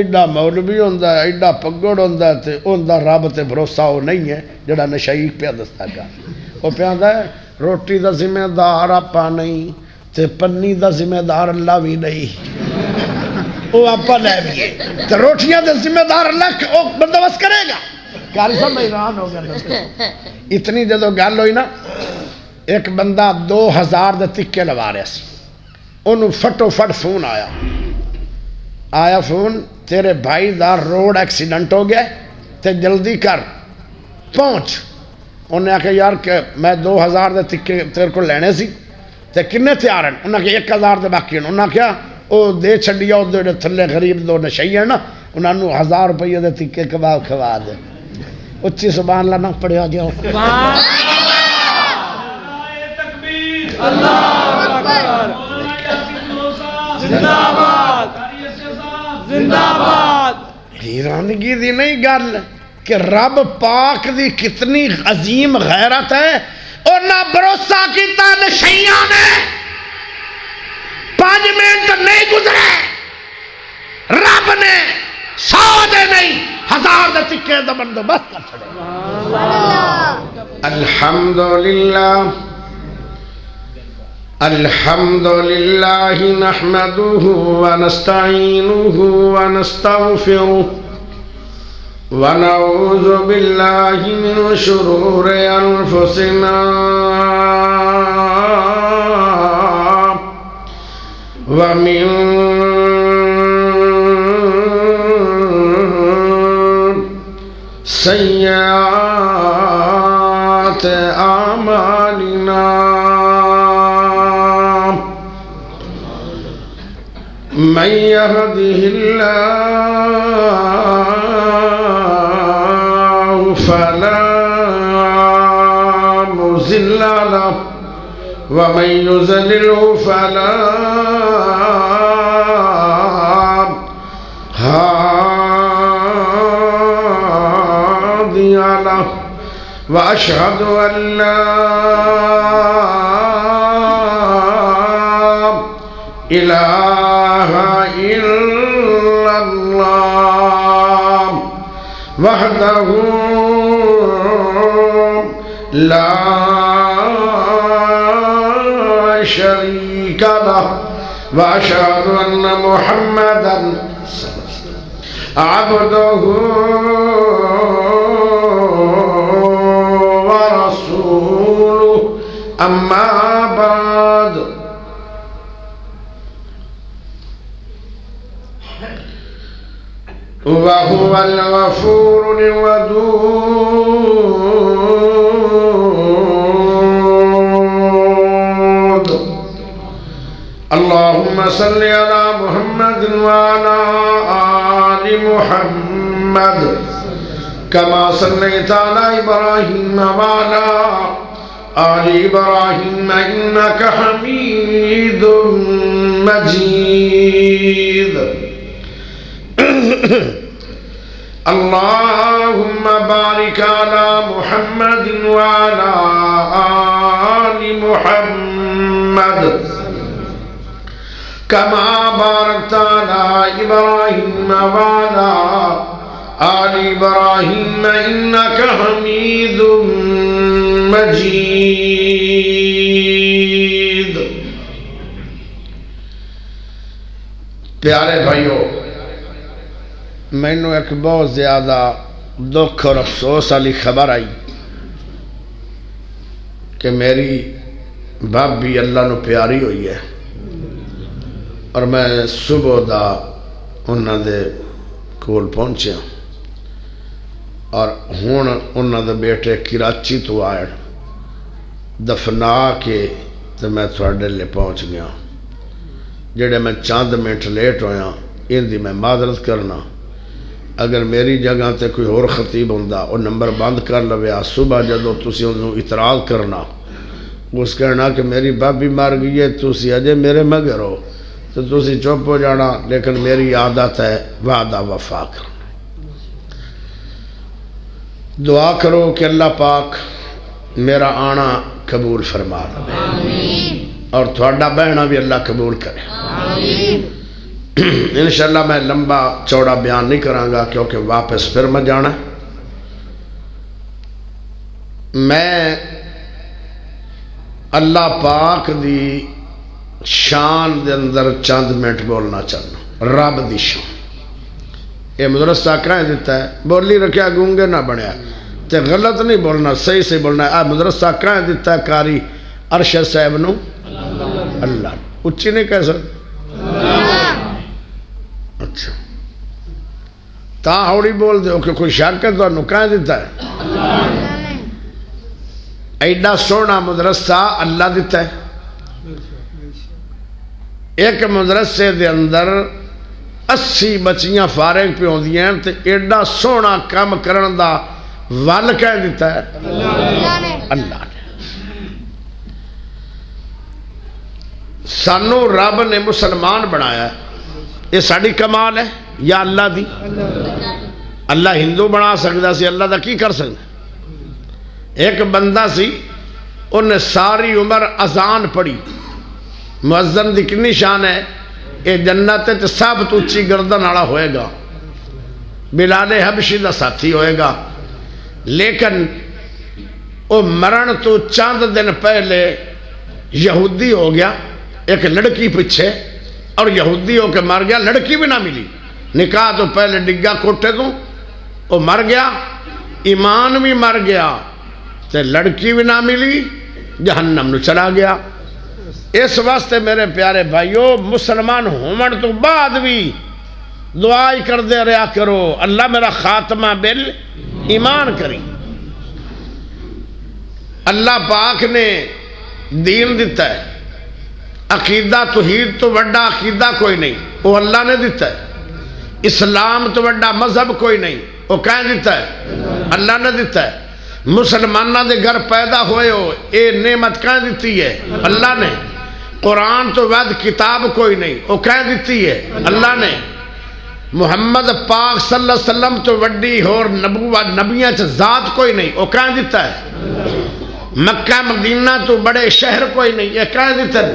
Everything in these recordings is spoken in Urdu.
ایڈا مولوی ہوندا ہے ایڈا پگڑ ہوندا ہے تے اوندا رب تے بھروسہ وہ نہیں ہے جڑا نشئی پیا دستا گا وہ پیا آندا ہے روٹی دا ذمہ دار آپا نہیں تے پنی دا ذمہ دار اللہ بھی نہیں وہ آپا لے بھی تے روٹیاں دے ذمہ دار اللہ وہ بندوبست کرے گا کاری صاحب حیران ہو گیا اتنی جدو گل ہوئی نا ایک بندہ 2000 دے تکے لوا رہا سی انہوں فٹو فٹ فون آیا فون تیرے بھائی دا روڈ ایکسیڈنٹ ہو گیا تے جلدی کر پہنچ انہیں آکھا یار کہ میں 2000 دے تکے تیرے کو لینے سی تے کنے تیار ہیں انہیں آکھا 1000 دے باقی ہیں انہیں آکھا او دے چھڑیا او دے تھلے غریب دو نشئی ہیں نا انہوں 1000 روپیہ دے تکے کباب کھوا دے اچھی سبحان اللہ نہ پڑھیا جاؤ اللہ اکبر زندہ باد زندہ باد حیرانگی دی نہیں گل کہ رب پاک دی کتنی عظیم غیرت ہے اور نہ بھروسہ کیتا نشیاں نے 5 منٹ نہیں گزرے رب نے 100 دے نہیں 1000 دے تکے دا بندوبست کر چھڑے الحمدللہ الحمد لله نحمده ونستعينه ونستغفره ونعوذ بالله من شرور أنفسنا ومن سيئات أعمالنا من يهده الله فلا مضل له ومن يضلل فلا هادي له وأشهد أن لا إله إلا الله وحده لا شريك له وأشهد أن محمدا عبده ورسوله أما بعد وهو الغفور الودود اللهم صل على محمد وعلى آل محمد كما صليت على إبراهيم وعلى آل إبراهيم إنك حميد مجيد اللهم بارك على محمد وعلى آل محمد كما باركت على إبراهيم وعلى آل إبراهيم إنك حميد مجيد پیارے بھائیو مینوں ایک بہت زیادہ دکھ اور افسوس والی خبر آئی کہ میری بھابی اللہ نو پیاری ہوئی ہے اور میں صبح دا انہاں دے کول پہنچیا اور ہون انہاں دے بیٹے کراچی تو آئے دفنا کے تو میں تھوڑے لے پہنچ گیا جڑے میں چند منٹ لیٹ ہویا ان دی میں معذرت کرنا اگر میری جگہ تے کوئی اور خطیب ہوندا وہ نمبر بند کر لویا صبح جدو تسی انہوں اعتراض کرنا اس کہنا کہ میری بابی مار گئی ہے تسی اجے میرے مگر ہو تو تسی چپ ہو جانا لیکن میری عادت ہے وعدہ وفا کرنا دعا کرو کہ اللہ پاک میرا آنا قبول فرما دے اور تھوڑا بہنا بھی اللہ قبول کرے انشاءاللہ میں لمبا چوڑا بیان نہیں کرانگا کیونکہ واپس پھر میں جانا. میں اللہ پاک دی شان دے اندر چند منٹ بولنا چاہنا. رب دی شان یہ مدرسہ کہیں دیتا ہے بولی رکھیا گونگے نہ بنیا تے غلط نہیں بولنا صحیح سے بولنا ہے. مدرسہ کہیں دیتا ہے کاری ارشد صاحب نو اللہ اچھی نہیں کہہ سکتے. اچھا تا ہوڑی بول دے کہ کوئی شک ہے تو انہوں کہیں دیتا ہے. ایڈا سونا مدرسہ اللہ دیتا ہے. ایک مدرسے دے اندر 80 بچیاں فارغ پہ ہوں دیئے ہیں تو ایڈا سونا کام کرن دا وال کہہ دیتا ہے اللہ نے. سانو رب نے مسلمان بنایا ہے یہ ساڑی کمال ہے یا اللہ دی؟ اللہ ہندو بنا سکتا سی اللہ دا کی کر سکتا. ایک بندہ سی انہیں ساری عمر اذان پڑھی. مؤذن دی کنی شان ہے یہ جنت تے سب تو اچھی گردن والا ہوئے گا. بلال حبشی دا ساتھی ہوئے گا. لیکن وہ مرن تو چند دن پہلے یہودی ہو گیا ایک لڑکی پیچھے اور یہودی ہو کے مر گیا. لڑکی بھی نہ ملی. نکاح تو پہلے ڈگا کوٹے تو وہ مر گیا. ایمان بھی مر گیا تے لڑکی بھی نہ ملی جہنم نو چلا گیا. اس واسطے میرے پیارے بھائیو مسلمان ہومن تو بعد بھی دعائی کر دے رہا کرو اللہ میرا خاتمہ بال ایمان کری. اللہ پاک نے دین دیتا ہے. عقیدہ توحید تو وڈا عقیدہ کوئی نہیں وہ اللہ نے دیتا ہے. اسلام تو وڈا مذہب کوئی نہیں وہ کہیں دیتا ہے اللہ نے دیتا ہے. مسلمانہ دے گھر پیدا ہوئے ہو اے نعمت کہیں دیتی ہے اللہ نے. قرآن تو ود کتاب کوئی نہیں وہ کہیں دیتی ہے اللہ نے. محمد پاک صلی اللہ علیہ وسلم تو وڈی اور نبوت نبیاں چ ذات کوئی نہیں وہ کہیں دیتا ہے. مکہ مدینہ تو بڑے شہر کوئی نہیں یہ کہیں دیتا ہے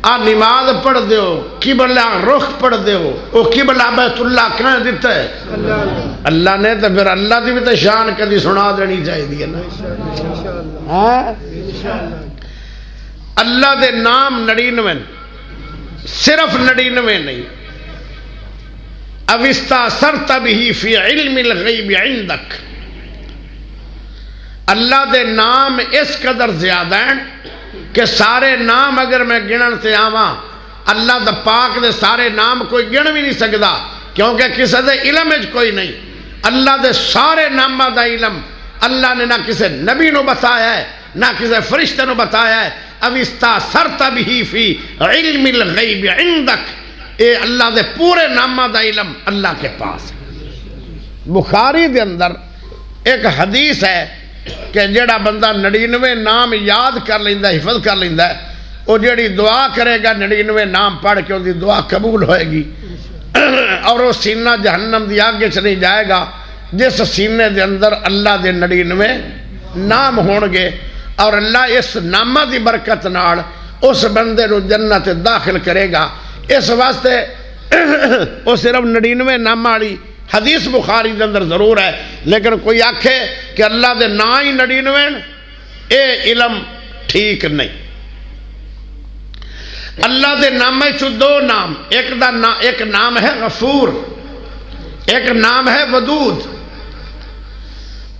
آ نماز پڑھ دیو قبلہ رخ پڑھ دیو وہ قبلہ بیت اللہ کہیں دیتا ہے اللہ نے. تو پھر اللہ دی بھی تو شان کدی سنا دینی چاہیے نا. اللہ دے نام 99 صرف 99 نہیں. اوستاثرت به فی علم الغیب عندک. اللہ دے نام اس قدر زیادہ ہیں کہ سارے نام اگر میں گنن سے آواں اللہ دا پاک دے سارے نام کوئی گن بھی نہیں سکتا کیونکہ کسی دے علم اچ کوئی نہیں. اللہ دے سارے نامہ دا علم اللہ نے نہ کسی نبی نو بتایا ہے نہ کسی فرشتے نو بتایا ہے. اوستاثرت به فی علم الغیب عندک اے اللہ دے پورے نامہ دا علم اللہ کے پاس. بخاری دے اندر ایک حدیث ہے کہ جڑا بندہ 99 نام یاد کر لیندہ حفظ کر لیندہ ہے وہ جڑی دعا کرے گا 99 نام پڑھ کے ان دی دعا قبول ہوئے گی اور وہ سینہ جہنم دی آگے چلی جائے گا جس سینے دے اندر اللہ دے 99 نام ہونگے اور اللہ اس نامہ دی برکت نال اس بندے رو جنت داخل کرے گا. اس واسطے وہ صرف 99 نامہ والی حدیث بخاری دے اندر ضرور ہے لیکن کوئی آکھے کہ اللہ دے نا ہی 99 اے علم ٹھیک نہیں. اللہ دے نام چو 2 نام ایک نام ہے غفور ایک نام ہے ودود.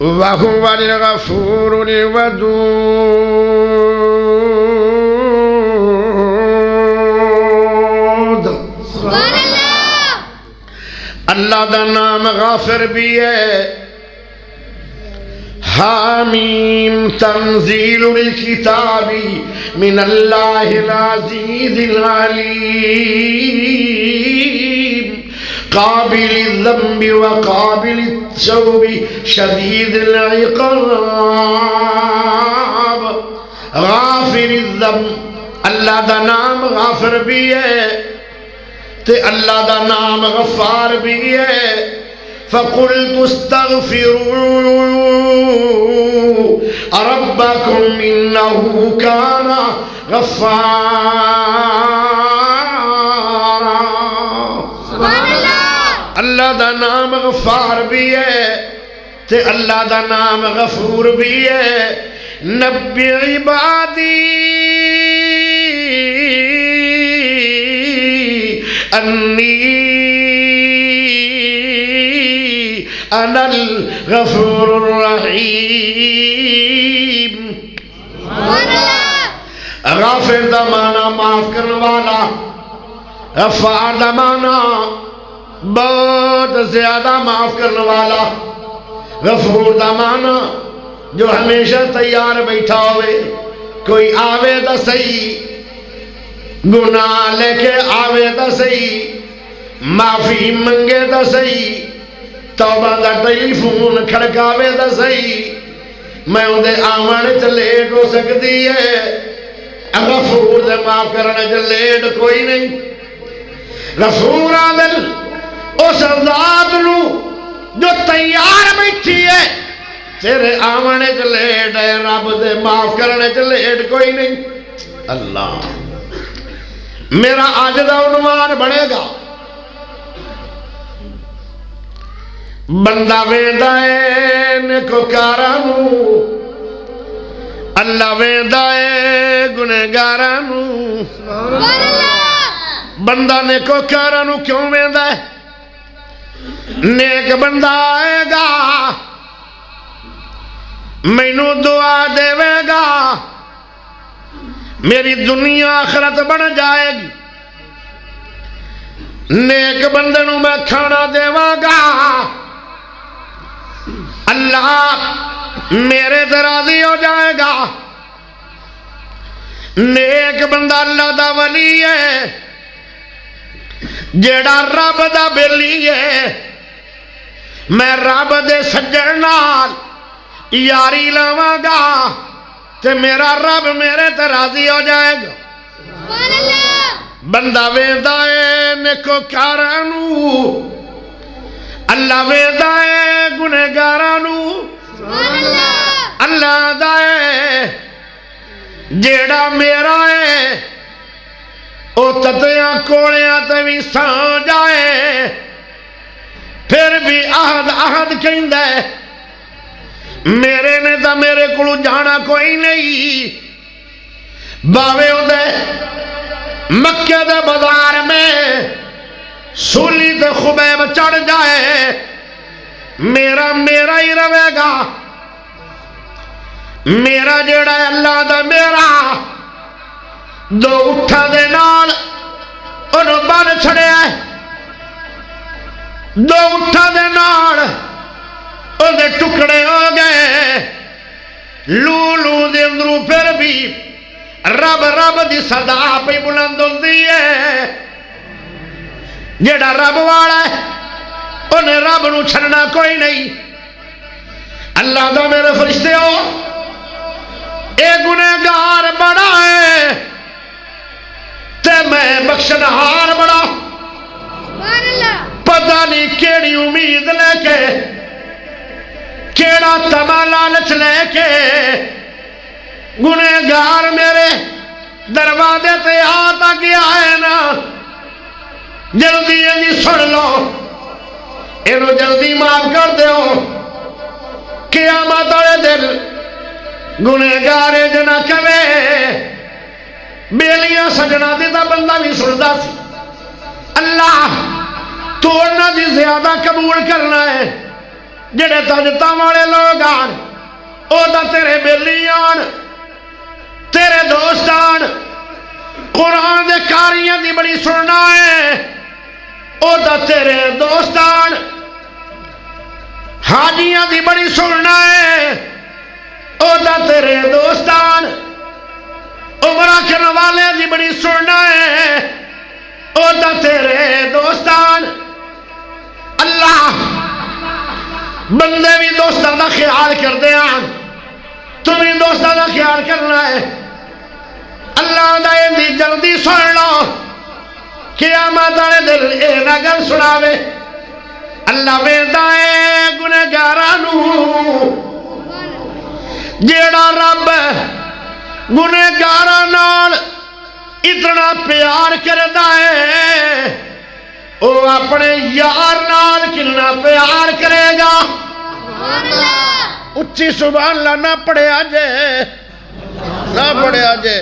وَهُوَ الْغَفُورُ الْوَدُودُ. اللہ دا نام غافر بھی ہے. حامیم تنزیل الکتاب من اللہ العزیز العلیم قابل الذنب وقابل التوب شدید العقاب. غافر الذنب اللہ دا نام غافر بھی ہے تے اللہ دا نام غفار بھی ہے. فَقُلْتُ اسْتَغْفِرُوا رَبَّكُمْ إِنَّهُ كَانَ غَفَّارًا. اللہ دا نام غفار بھی ہے تے اللہ دا نام غفور بھی ہے نبی عبادی انی انا الغفور الرحیم غافر دا مانا معاف کرنے والا غفار دا مانا بہت زیادہ معاف کرنے والا غفور دا مانا جو ہمیشہ تیار بیٹھا ہوئے کوئی آوے دا صحیح گناہ لے کے آوے دا صحیح معافی منگے دا صحیح توبہ دا ٹیلی فون کھڑکاوے دا صحیح میں اندھے آمانے چ لیٹ ہو سکتی ہے غفور دے معاف کرنے چ لیٹ کوئی نہیں غفور آدل اس ذات نو جو تیار بیٹھی ہے تیرے آمانے چ لیٹ ہے رب دے معاف کرنے چ لیٹ کوئی نہیں اللہ میرا آج دا عنوان بنے گا بندہ ویندا ہے نیکوکاراں نو اللہ ویندا ہے گنہگاراں نو سبحان اللہ بندہ نیکوکاراں نو کیوں ویندا ہے نیک بندہ آئے گا مینوں دعا دے گا میری دنیا آخرت بن جائے گی نیک بندے نو میں کھانا دے گا اللہ میرے سے راضی ہو جائے گا نیک بندہ اللہ دا ولی ہے جیڑا رب دا بیلی ہے میں رب دے سجن نال یاری لاواں گا تے میرا رب میرے تے راضی ہو جائے گا سبحان اللہ بندہ ویندا ہے نیکوکاراں نو اللہ ویندا ہے گنہگاراں نو سبحان اللہ اللہ دا ہے جیڑا میرا ہے او تتیاں کوڑیاں تے بھی ساں جائے پھر بھی عہد کہندا ہے میرے نے تا میرے کو جانا کوئی نہیں باوے دے مکے دے بازار میں سولی تے خبیب چڑھ جائے میرا ہی رہے گا میرا جیڑا ہے اللہ دا میرا دو اٹھا دے نال انہوں بن چھڑے ہے دو اٹھا دے نال دے ٹکڑے ہو گئے لو دے اندروں پھر بھی رب دی صدا پہ بلند ہوندی ہے جیڑا رب والا ہے انہیں رب نو چھڑنا کوئی نہیں اللہ دا میرے فرشتے ہو اے گنہگار بڑا ہے تے میں بخشنہار بڑا پتہ نہیں کیڑی امید لے کے کیڑا تما لالچ لے کے گنہگار میرے دروازے تے آتا گیا ہے نا جلدی سن لو انہوں جلدی معاف کر دیو قیامت والے دن گنہگار جنا کہے بیلیاں سجنا دی تا بندہ بھی سندا سی اللہ تو انہاں دی زیادہ قبول کرنا ہے جڑے تجتا والے لوگ آن او دا تیرے بیلی آن تیرے دوست آن قرآن دے کاریاں دی بڑی سننا ہے او دا تیرے دوست آن حاجیاں دی بڑی سننا ہے او دا تیرے دوست آن عمرہ کرنے والے دی بڑی سننا ہے او دا تیرے دوست آن اللہ بندے بھی دوستان دا خیال کر دے آن تمہیں دوستان دا خیال کرنا ہے اللہ دا دی جلدی سن لو قیامت والے دل اے نہ گل سناوے اللہ ویندا اے گنہگاراں نو جیڑا رب گنہگاراں نال اتنا پیار کردا ہے وہ اپنے یار نال کتنا پیار کرے گا. اچھی سبحان اللہ نہ پڑھیا جے نہ پڑھیا جے.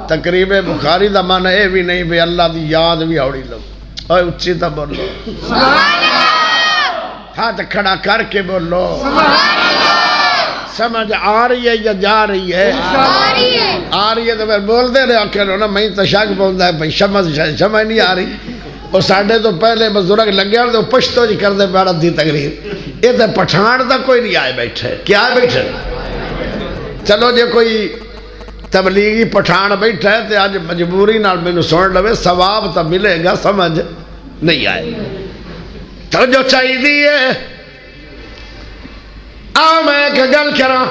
تقریب بخاری دا معنی اے بھی نہیں بھی اللہ دی یاد بھی ہوڑی لو. اوے اچھی تا بولو ہاتھ کھڑا کر کے بولو. سمجھ آ رہی ہے یا جا رہی ہے؟ آ رہی ہے تو پھر بول دے رہے کرو نا. میں تو شک بولتا ہے بھائی سمجھ نہیں آ رہی. اور ساڈے تو پہلے بزرگ لگے ہوئے تو پشتو جی کر دے پیڑا دی تقریر. یہ تو پٹھان تک کوئی نہیں آئے بیٹھے. کیا آئے بیٹھے؟ چلو جے کوئی تبلیغی پٹھان بیٹھا ہے تو آج مجبوری نال مینوں سن لوے ثواب تو ملے گا. سمجھ نہیں آئے تو جو چاہیے. آؤ میں ایک گل کراں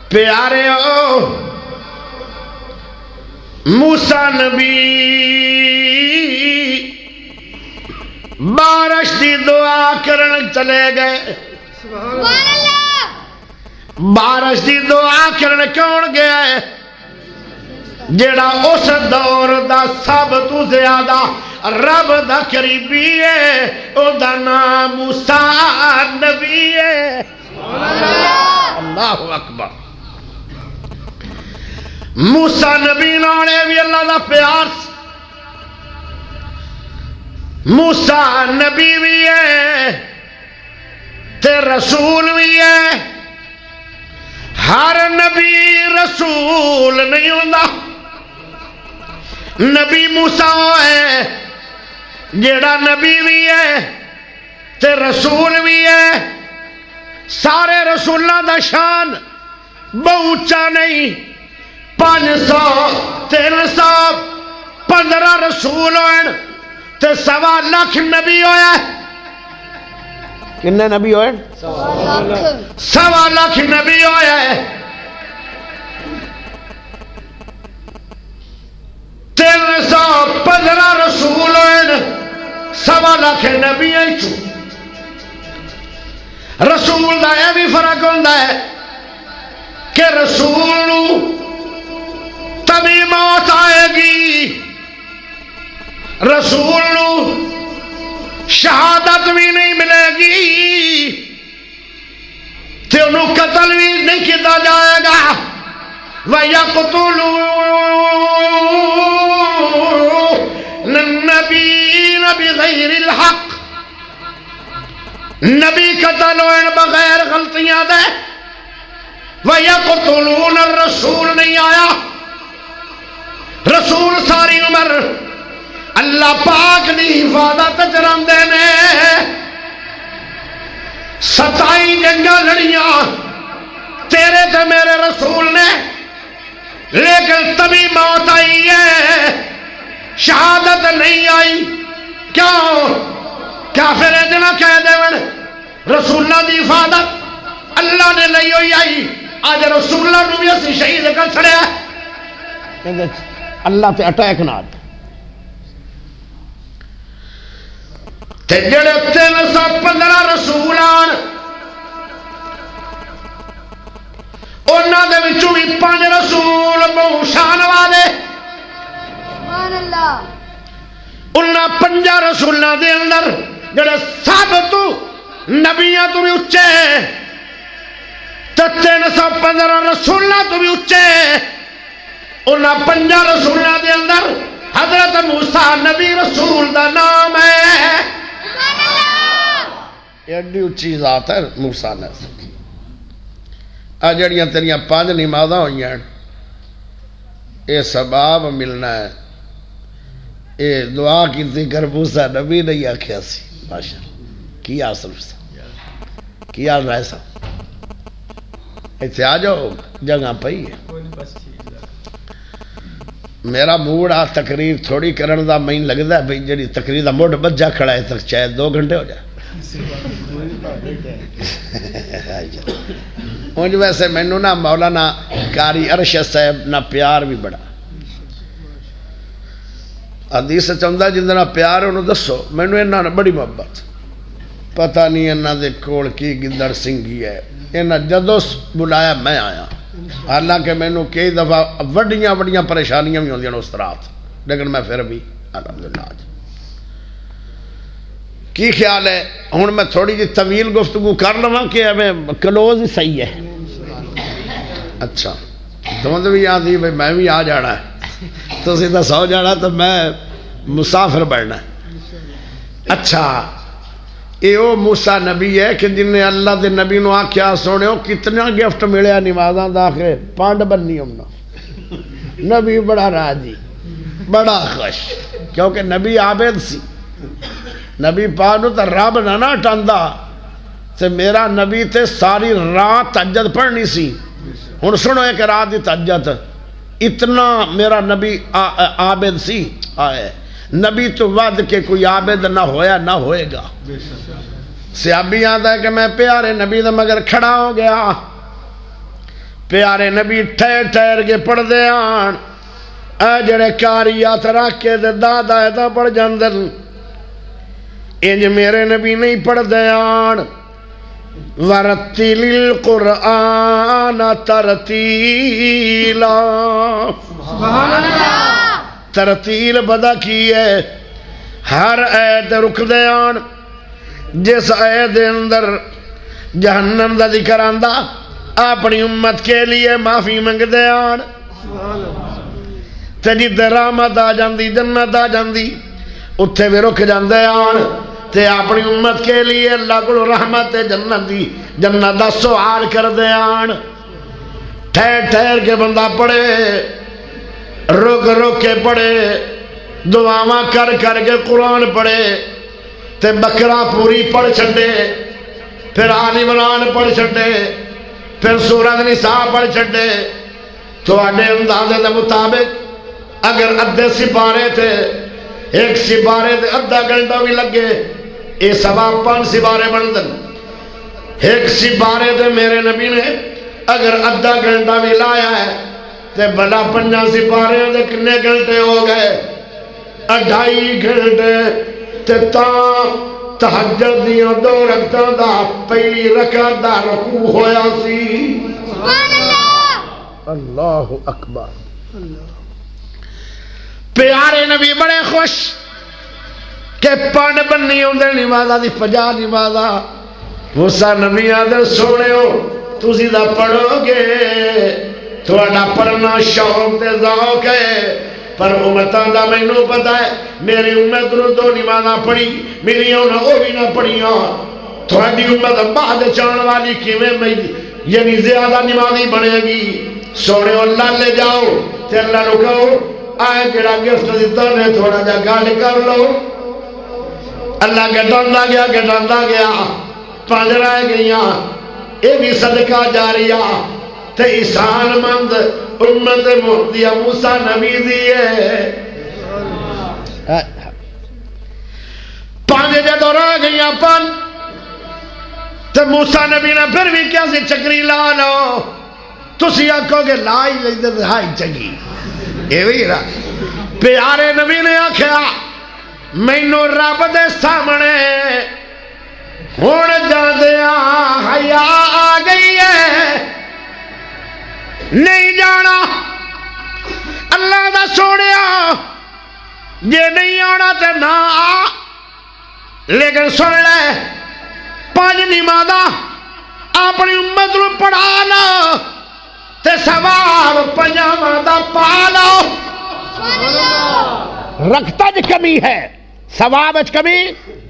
پیارے ہو. موسیٰ نبی بارش دی دعا کرن چلے گئے. بارش دی دعا کرن کون گیا ہے؟ جیڑا اس دور دا سب تو زیادہ رب دا قریبی ہے. او دا نام موسیٰ نبی ہے. اللہ اکبر. موسیٰ نبی نالے بھی اللہ دا پیار. موسیٰ نبی بھی ہے تے رسول بھی ہے. ہر نبی رسول نہیں ہوتا. نبی موسیٰ ہے جیڑا نبی بھی ہے تے رسول بھی ہے. سارے رسولوں دا شان بہت اونچا نہیں. 500 300 15 رسول ہوئے تے 1.25 لاکھ نبی ہوئے. کنے نبی ہوئے؟ 1.25 لاکھ نبی ہوئے. 315 رسول ہوئے. 1.25 لاکھ نبی ہیں. رسول دا یہ بھی فرق ہوتا ہے کہ رسول تبھی موت آئے گی. رسول شہادت بھی نہیں ملے گی تے انہوں قتل بھی نہیں کیا جائے گا. وَيَقْتُلُونَ النَّبِيِّينَ بِغَيْرِ الْحَقِّ. نبی قتل ہوئے بغیر غلطیاں دے. وَيَقْتُلُونَ الرَّسُولَ نہیں آیا. رسول ساری عمر اللہ پاک دی حفاظت چرم دینے. 27 جنگاں لڑیاں تیرے تے میرے رسول نے. لیکن تبھی موت آئی ہے شہادت نہیں آئی. کیوں؟ کافر اتنا کہہ دے رسولہ دی حفاظت اللہ نے لئی ہوئی آئی. آج رسولہ نو بھی اسی شہید کر چھڑے ہیں. اللہ تے اٹیک نہ آج تے جڑے 315 رسولان انہاں دے وچوں بھی 5 رسول بہت شان والے. سبحان اللہ. انہاں 5 رسولاں دے اندر جڑے سب تو نبیاں تو بھی اچے تے 315 رسولاں تو بھی اچے. انہاں 5 رسولاں دے اندر حضرت موسیٰ نبی رسول دا نام ہے. ایڈی اچھی ذات ہے موسیٰ نے. جڑیاں تیریاں 5 نمازاں ہوئی ہیں اے ثواب ملنا ہے. اے دعا کی ذکر موسیٰ نبی نہیں آکھیا سی. ماشاء کی حاصل سا کی حال رہے سا. ایتھے آ جاؤ جگہ پئی ہے. میرا موڈ آ تقریر تھوڑی کرن دا میں لگدا ہے بھئی جڑی تقریر دا موڈ بجا کھڑا ہے تک شاید 2 گھنٹے ہو جائے. انج ویسے مینوں نا مولانا قاری ارشد صاحب نہ پیار بھی بڑا. حدیث چاہندا جندے پیار انہوں دسو. مینوں انہاں بڑی محبت. پتہ نہیں انہاں دے کول کی گدڑ سنگھی ہے. انہاں جدوں بلایا میں آیا. حالانکہ مینوں کئی دفعہ وڈیاں وڈیاں پریشانیاں بھی ہوندیاں اس رات لیکن میں پھر بھی الحمدللہ کی خیال ہے ہوں میں تھوڑی جی طویل گفتگو کر لواں کہ میں کلوز ہی صحیح ہے اچھا دھند بھی آتی بھائی میں بھی آ جانا ہے تو سیدھا سو جانا تو میں مسافر بننا ہے اچھا یہ وہ موسیٰ نبی ہے کہ جن نے اللہ دے نبی نو آکھیا سونے ہو کتنا گفٹ ملیا نمازاں دا کے پانڈ بننی ہونا نبی بڑا راضی بڑا خوش کیونکہ نبی عابد سی نبی پاک نو تے رب نہ ٹاندا تے میرا نبی تے ساری رات تہجد پڑھنی سی ہن سنو ایک رات دی تہجد اتنا میرا نبی عابد سی آئے نبی تو ود کے کوئی عابد نہ ہویا نہ ہوئے گا صحابی آتا ہے کہ میں پیارے نبی دا مگر کھڑا ہو گیا پیارے نبی ٹھہر ٹھہر کے پڑھ دے آن اے جڑے کاریات رکھ کے دے دادا ایتا پڑھ جاندن انج میرے نبی نہیں پڑھ دے آن وَرَتِّلِ الْقُرْآنَ تَرْتِيلًا سبحان اللہ ترتیل بدا کی ہے ہر عید رک دے آن جس عید اندر جہنم دا ذکر آندہ اپنی امت کے لیے معافی منگ دے آن تے جدے رحمت آ جاندی جنت آ جاندی اتھے بھی رک جاندے آن تے اپنی امت کے لیے اللہ کو رحمت جنت دی جنت دا سوال کر دے آن ٹھہر ٹھہر کے بندہ پڑے رک رک کے پڑھے دعاواں کر کر کے قرآن پڑھے تے بقرہ پوری پڑھ چھڑے پھر آل عمران پڑھ چھڑے پھر سورۃ نساء پڑھ چھڑے تو آنے اندازے دے مطابق اگر ادھے سپارے تھے ایک سپارے تھے ادھا گھنٹہ بھی لگے اے ثواب 5 سپارے بندن ایک سپارے تھے میرے نبی نے اگر ادھا گھنٹہ بھی لایا ہے تے بلا 5 سپارے دے کنے گھنٹے ہو گئے 2.5 گھنٹے تے تہجد دیاں 2 رکعتاں دا پہلی رکعت دا رکوع ہویا سی سبحان اللہ اللہ اکبر پیارے نبی بڑے خوش کہ پانڈ بننی ہوندے نمازہ دی 50 نمازہ موسیٰ نبی آدھر سونے ہو تُسی دا پڑھو گے تھوڑا پڑھنا شوق تے ذوق ہے پر امتاں دا مینوں پتہ ہے میری امت نو 2 نمازاں پڑھی میری انہاں او بھی نہ پڑھیاں تھوڑی امت بعد چان والی کیویں میں یعنی زیادہ نمازی بنے گی سونے اللہ لے جاؤ تے اللہ نو کہو آئے جڑا گفٹ دیتا نے تھوڑا جا گل کر لو اللہ گڈاندا گیا 5 رہ گئیاں اے بھی صدقہ جاریہ تے احسان مند امت محمدیہ موسیٰ نبی دیئے 5 جدو رہ گئیاں 5 تے موسیٰ نبی نے پھر بھی کیا سی چکری لا لو تسی آکھو کہ لائی لیتے تھے ہائی چکی اے بھی رہا پیارے نبی نے آکھیا مینو رب دے سامنے ہون جاندیا حیا آ گئی ہے نہیں جانا اللہ دا سوڑیا جے نہیں آنا تے نہ آ لیکن سن لے 5 نمازاں اپنی امت نو پڑھا لو تے ثواب 5 دا پا لو رکھتا جو کمی ہے ثواب اچ کمی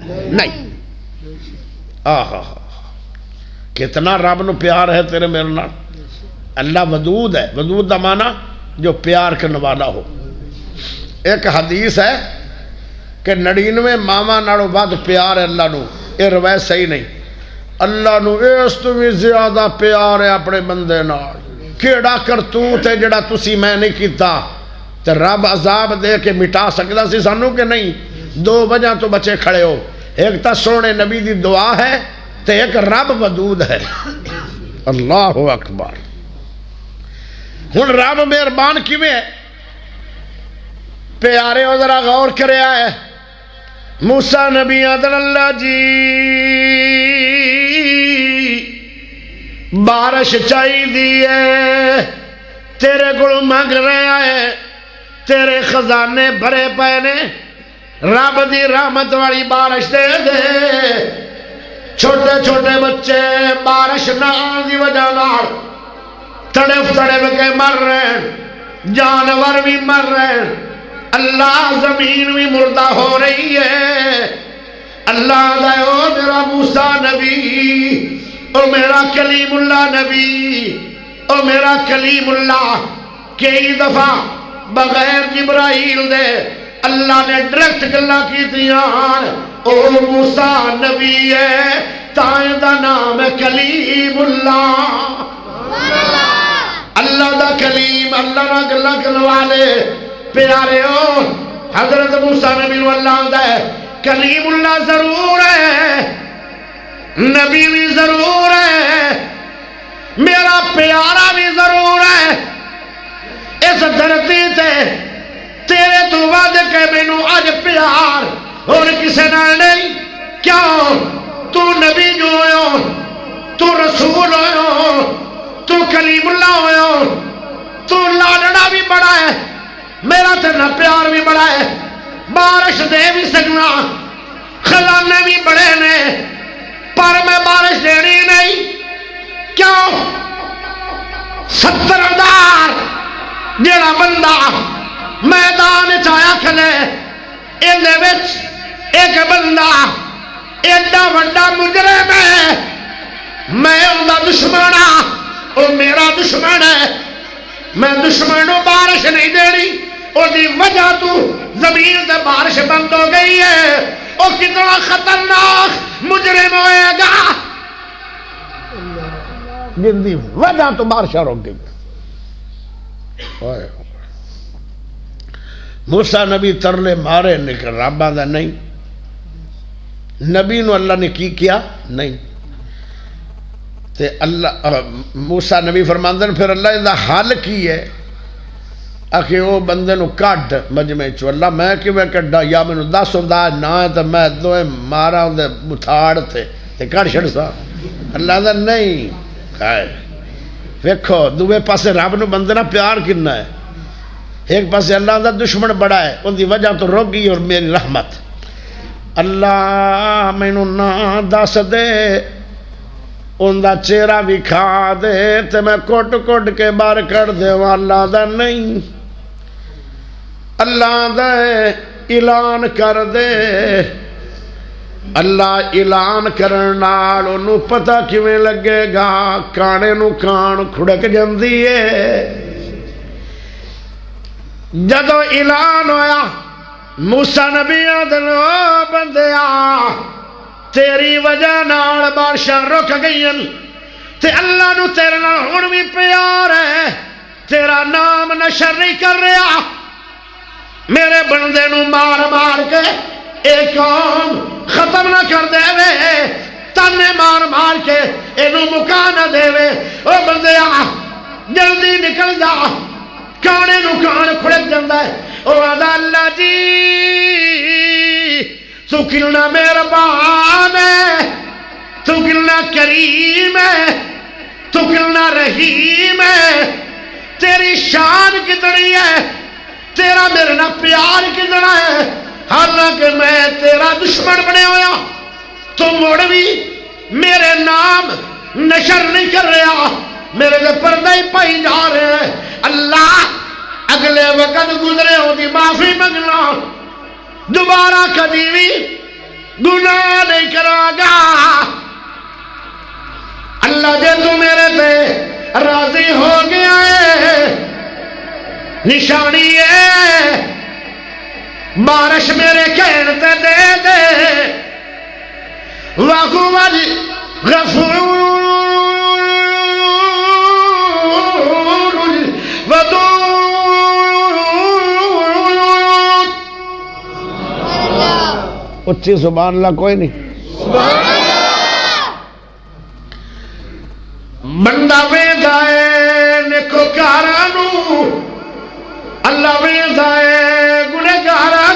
نہیں آہا کتنا رب نو پیار ہے تیرے میرے نال اللہ ودود ہے ودود دا معنی جو پیار کرنے والا ہو ایک حدیث ہے کہ 99 ماما نالوں بعد پیار ہے اللہ نو یہ روایت صحیح نہیں اللہ نو اس تو بھی زیادہ پیار ہے اپنے بندے نال کیڑا کرتوت ہے جڑا تسی میں نہیں کیتا تے رب عذاب دے کے مٹا سکتا سی سانو کہ نہیں 2 وجہ تو بچے کھڑے ہو ایک تا سونے نبی دی دعا ہے تے ایک رب ودود ہے اللہ اکبر ہن رب مہربان کیویں ہے پیارے ہو ذرا غور کرے آئے موسیٰ نبی آدن اللہ جی بارش چاہی دیئے تیرے گلو مانگ رہے آئے تیرے خزانے بھرے پہنے رب دی رحمت والی بارش دے دے چھوٹے چھوٹے بچے بارش نہ آن دی وجہ نال تڑف کے مر رہے ہیں، جانور بھی مر رہے ہیں، اللہ زمین بھی مردہ ہو رہی ہے۔ اللہ دا او میرا موسیٰ نبی، او میرا کلیم اللہ نبی، او میرا کلیم اللہ کئی دفعہ بغیر جبرائیل دے اللہ نے ڈریکٹ گلا کی دیان او موسیٰ نبی ہے تائیں دا نام ہے کلیم اللہ۔ اللہ دا کلیم اللہ نہ گلا کروالے پیارے ہو حضرت موسیٰ نبی اللہ دا ہے کلیم اللہ ضرور ہے، نبی بھی ضرور ہے، میرا پیارا بھی ضرور ہے۔ اس دھرتی تے تیرے تو وعدے کہ مینوں اج پیار اور کسے نال نہیں، کیوں تو نبی جو ہوئے، تو رسول ہوئے، تو کلیم اللہ ہوئے، تو لاڈڑا بھی بڑا ہے، میرا تیرا پیار بھی بڑا ہے، بارش دے بھی سکنا، خزانے بھی بڑے نے، پر میں بارش دینی نہیں، کیوں 70,000 جیڑا بندہ میدان چایا کھلے اندے وچ ایک بندہ ایڈا وڈا مجرم ہے، میں اندہ دشمن ہاں، او میرا دشمن ہے، میں دشمنوں بارش نہیں دینی، اور دی وجہ تو زمین سے بارش بند ہو گئی ہے، او کتنا خطرناک مجرم ہوئے گا جن دی وجہ تو بارش روک گئی۔ موسیٰ نبی ترلے مارے لیکن رب آندا نہیں، نبی نو اللہ نے کی کیا نہیں تے اللہ موسیٰ نبی فرماندن پھر اللہ دا حل کی ہے آکھے او بندے نو کڈ مجمع چو، اللہ میں کیویں کڈا یا مینو دس ہوندا نہ ہے تے میں دوئے مارا ہوندے بتھاڑ تے کڈ چھڑ سا، اللہ دا نہیں کہے۔ ویکھو دوے پاسے رب نو بندے نہ پیار کنا ہے، ایک پاسے اللہ دا دشمن بڑا ہے، ان دی وجہ تو روک گئی اور میری رحمت۔ اللہ مینو نہ دس دے ان دا چہرہ بھی کھا دے تے میں کٹ کٹ کے باہر کر دے، اللہ دا نہیں، اللہ دا اعلان کر دے۔ اللہ اعلان کرنال انہوں پتہ کیویں لگے گا، کانے نو کان کھڑک جاندی ہے۔ جدو اعلان ہویا موسیٰ نبی آدھنو بندیا تیری وجہ نال بارشاں رک گئیں تے اللہ نو تیرے نال ہن بھی پیار ہے، تیرا نام نشر نہیں کر رہا، میرے بندے نو مار مار کے ایک قوم ختم نہ کر دے وے، تانے مار مار کے اینو مکا نہ دے وے، او بندیا جلدی نکل جا، کانے نو کان کھڑک جاندہ ہے۔ او آدھا اللہ جی تو کلنا مہربان ہے، تو کلنا کریم ہے، تو کلنا رحیم ہے، تیری شان کتنی ہے، تیرا میرے نہ پیار کتنا ہے، حالانکہ میں تیرا دشمن بنے ہویا تو مڑ بھی میرے نام نشر نہیں کر رہا، میرے دے پردہ ہی پائی جا رہے ہیں۔ اللہ اگلے وقت گزرے ہو دی معافی مانگنا، دوبارہ کبھی بھی گناہ نہیں کرا گا۔ اللہ جے تو میرے تے راضی ہو گیا ہے، نشانی ہے بارش میرے کہن تے دے دے، وَهُوَ الْغَفُورُ الْوَدُودُ۔ اچھی سبحان اللہ کوئی نہیں، بندہ ویندا ہے نیکوکاراں، اللہ ویندا ہے گنہگاراں،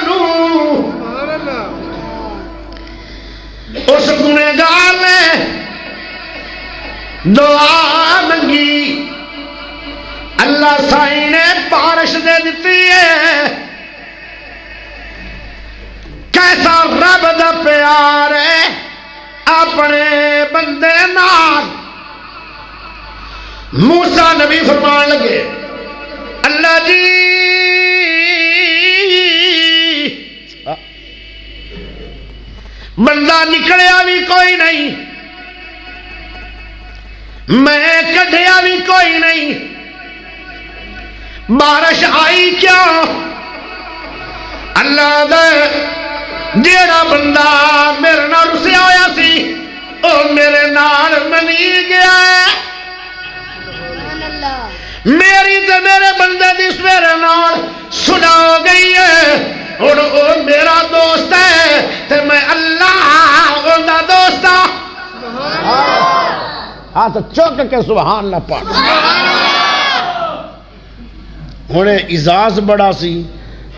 اس گنہگار نے دعا منگی، اللہ سائی نے بارش دے دیتی ہے، کیسا رب دا پیار ہے اپنے بندے نال موسیٰ نبی فرمان لگے اللہ جی بندہ نکلیا بھی کوئی نہیں میں کڈھیا بھی کوئی نہیں بارش آئی کیا اللہ دے جیڑا بندہ میرے نال رسیا ہویا سی او میرے نال منی گیا ہے میری تے میرے بندے دی میرے نال سنا ہو گئی ہے اور او میرا دوست ہے تے میں اللہ اوندا دوست ہاں تو چوک کے سبحان اللہ پڑھ ہن اعزاز بڑا سی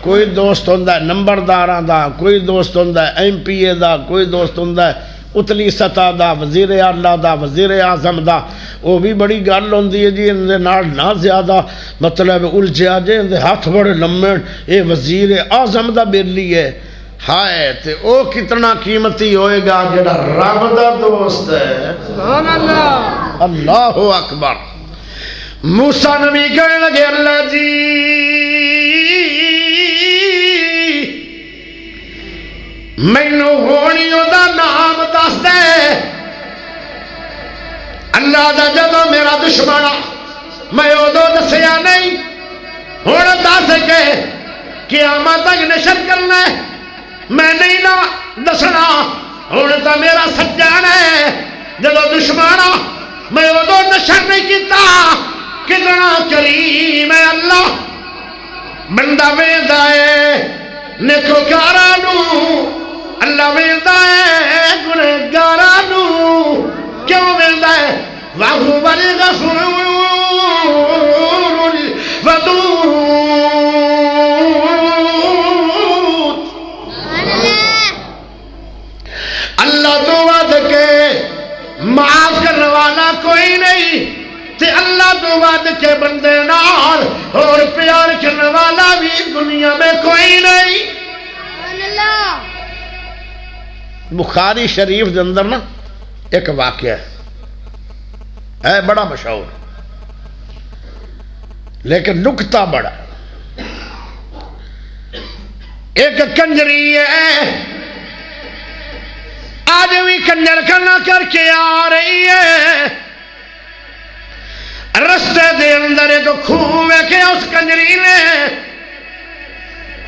کوئی دوست ہوندا ہے نمبرداراں دا کوئی دوست ہوندا ہے ایم پی اے دا کوئی دوست ہوندا ہے اتلی سطح دا وزیر اعلیٰ دا وزیر اعظم دا وہ بھی بڑی گل ہوندی ہے جی ان دے نال نہ زیادہ مطلب الجھیا جے ان دے ہاتھ بڑے لمے اے وزیر اعظم دا بیلی ہے ہائے تے او کتنا قیمتی ہوئے گا جڑا رب دا دوست ہے سبحان اللہ اللہ اکبر موسیٰ نبی کہنے لگے اللہ جی مینوں ہونیوں دا نام دس دے اللہ دا جدو میرا دشمن میں ادو دسیا نہیں ہوں دس کے قیامت تک نشر کرنا ہے میں نہیں نہ دسنا ہوں تو میرا سجان ہے جدو دشمن میں ادو نشر نہیں کیتا کتنا کریم ہے اللہ بندہ ویندا ہے نیکوکاراں نوں اللہ ویندا ہے گنہگاراں نوں کیوں ویندا ہے وَهُوَ الْغَفُورُ الْوَدُودُ اللہ تو ود کے معاف کرنے والا کوئی نہیں تے اللہ تو ود کے بندے نال اور پیار کرنے والا بھی دنیا میں کوئی نہیں بخاری شریف دے اندر نا ایک واقعہ ہے بڑا مشہور لیکن نکتہ بڑا ایک کنجری ہے آج بھی کنجر کنا کر کے آ رہی ہے رستے دے اندر ایک کھوے کے اس کنجری نے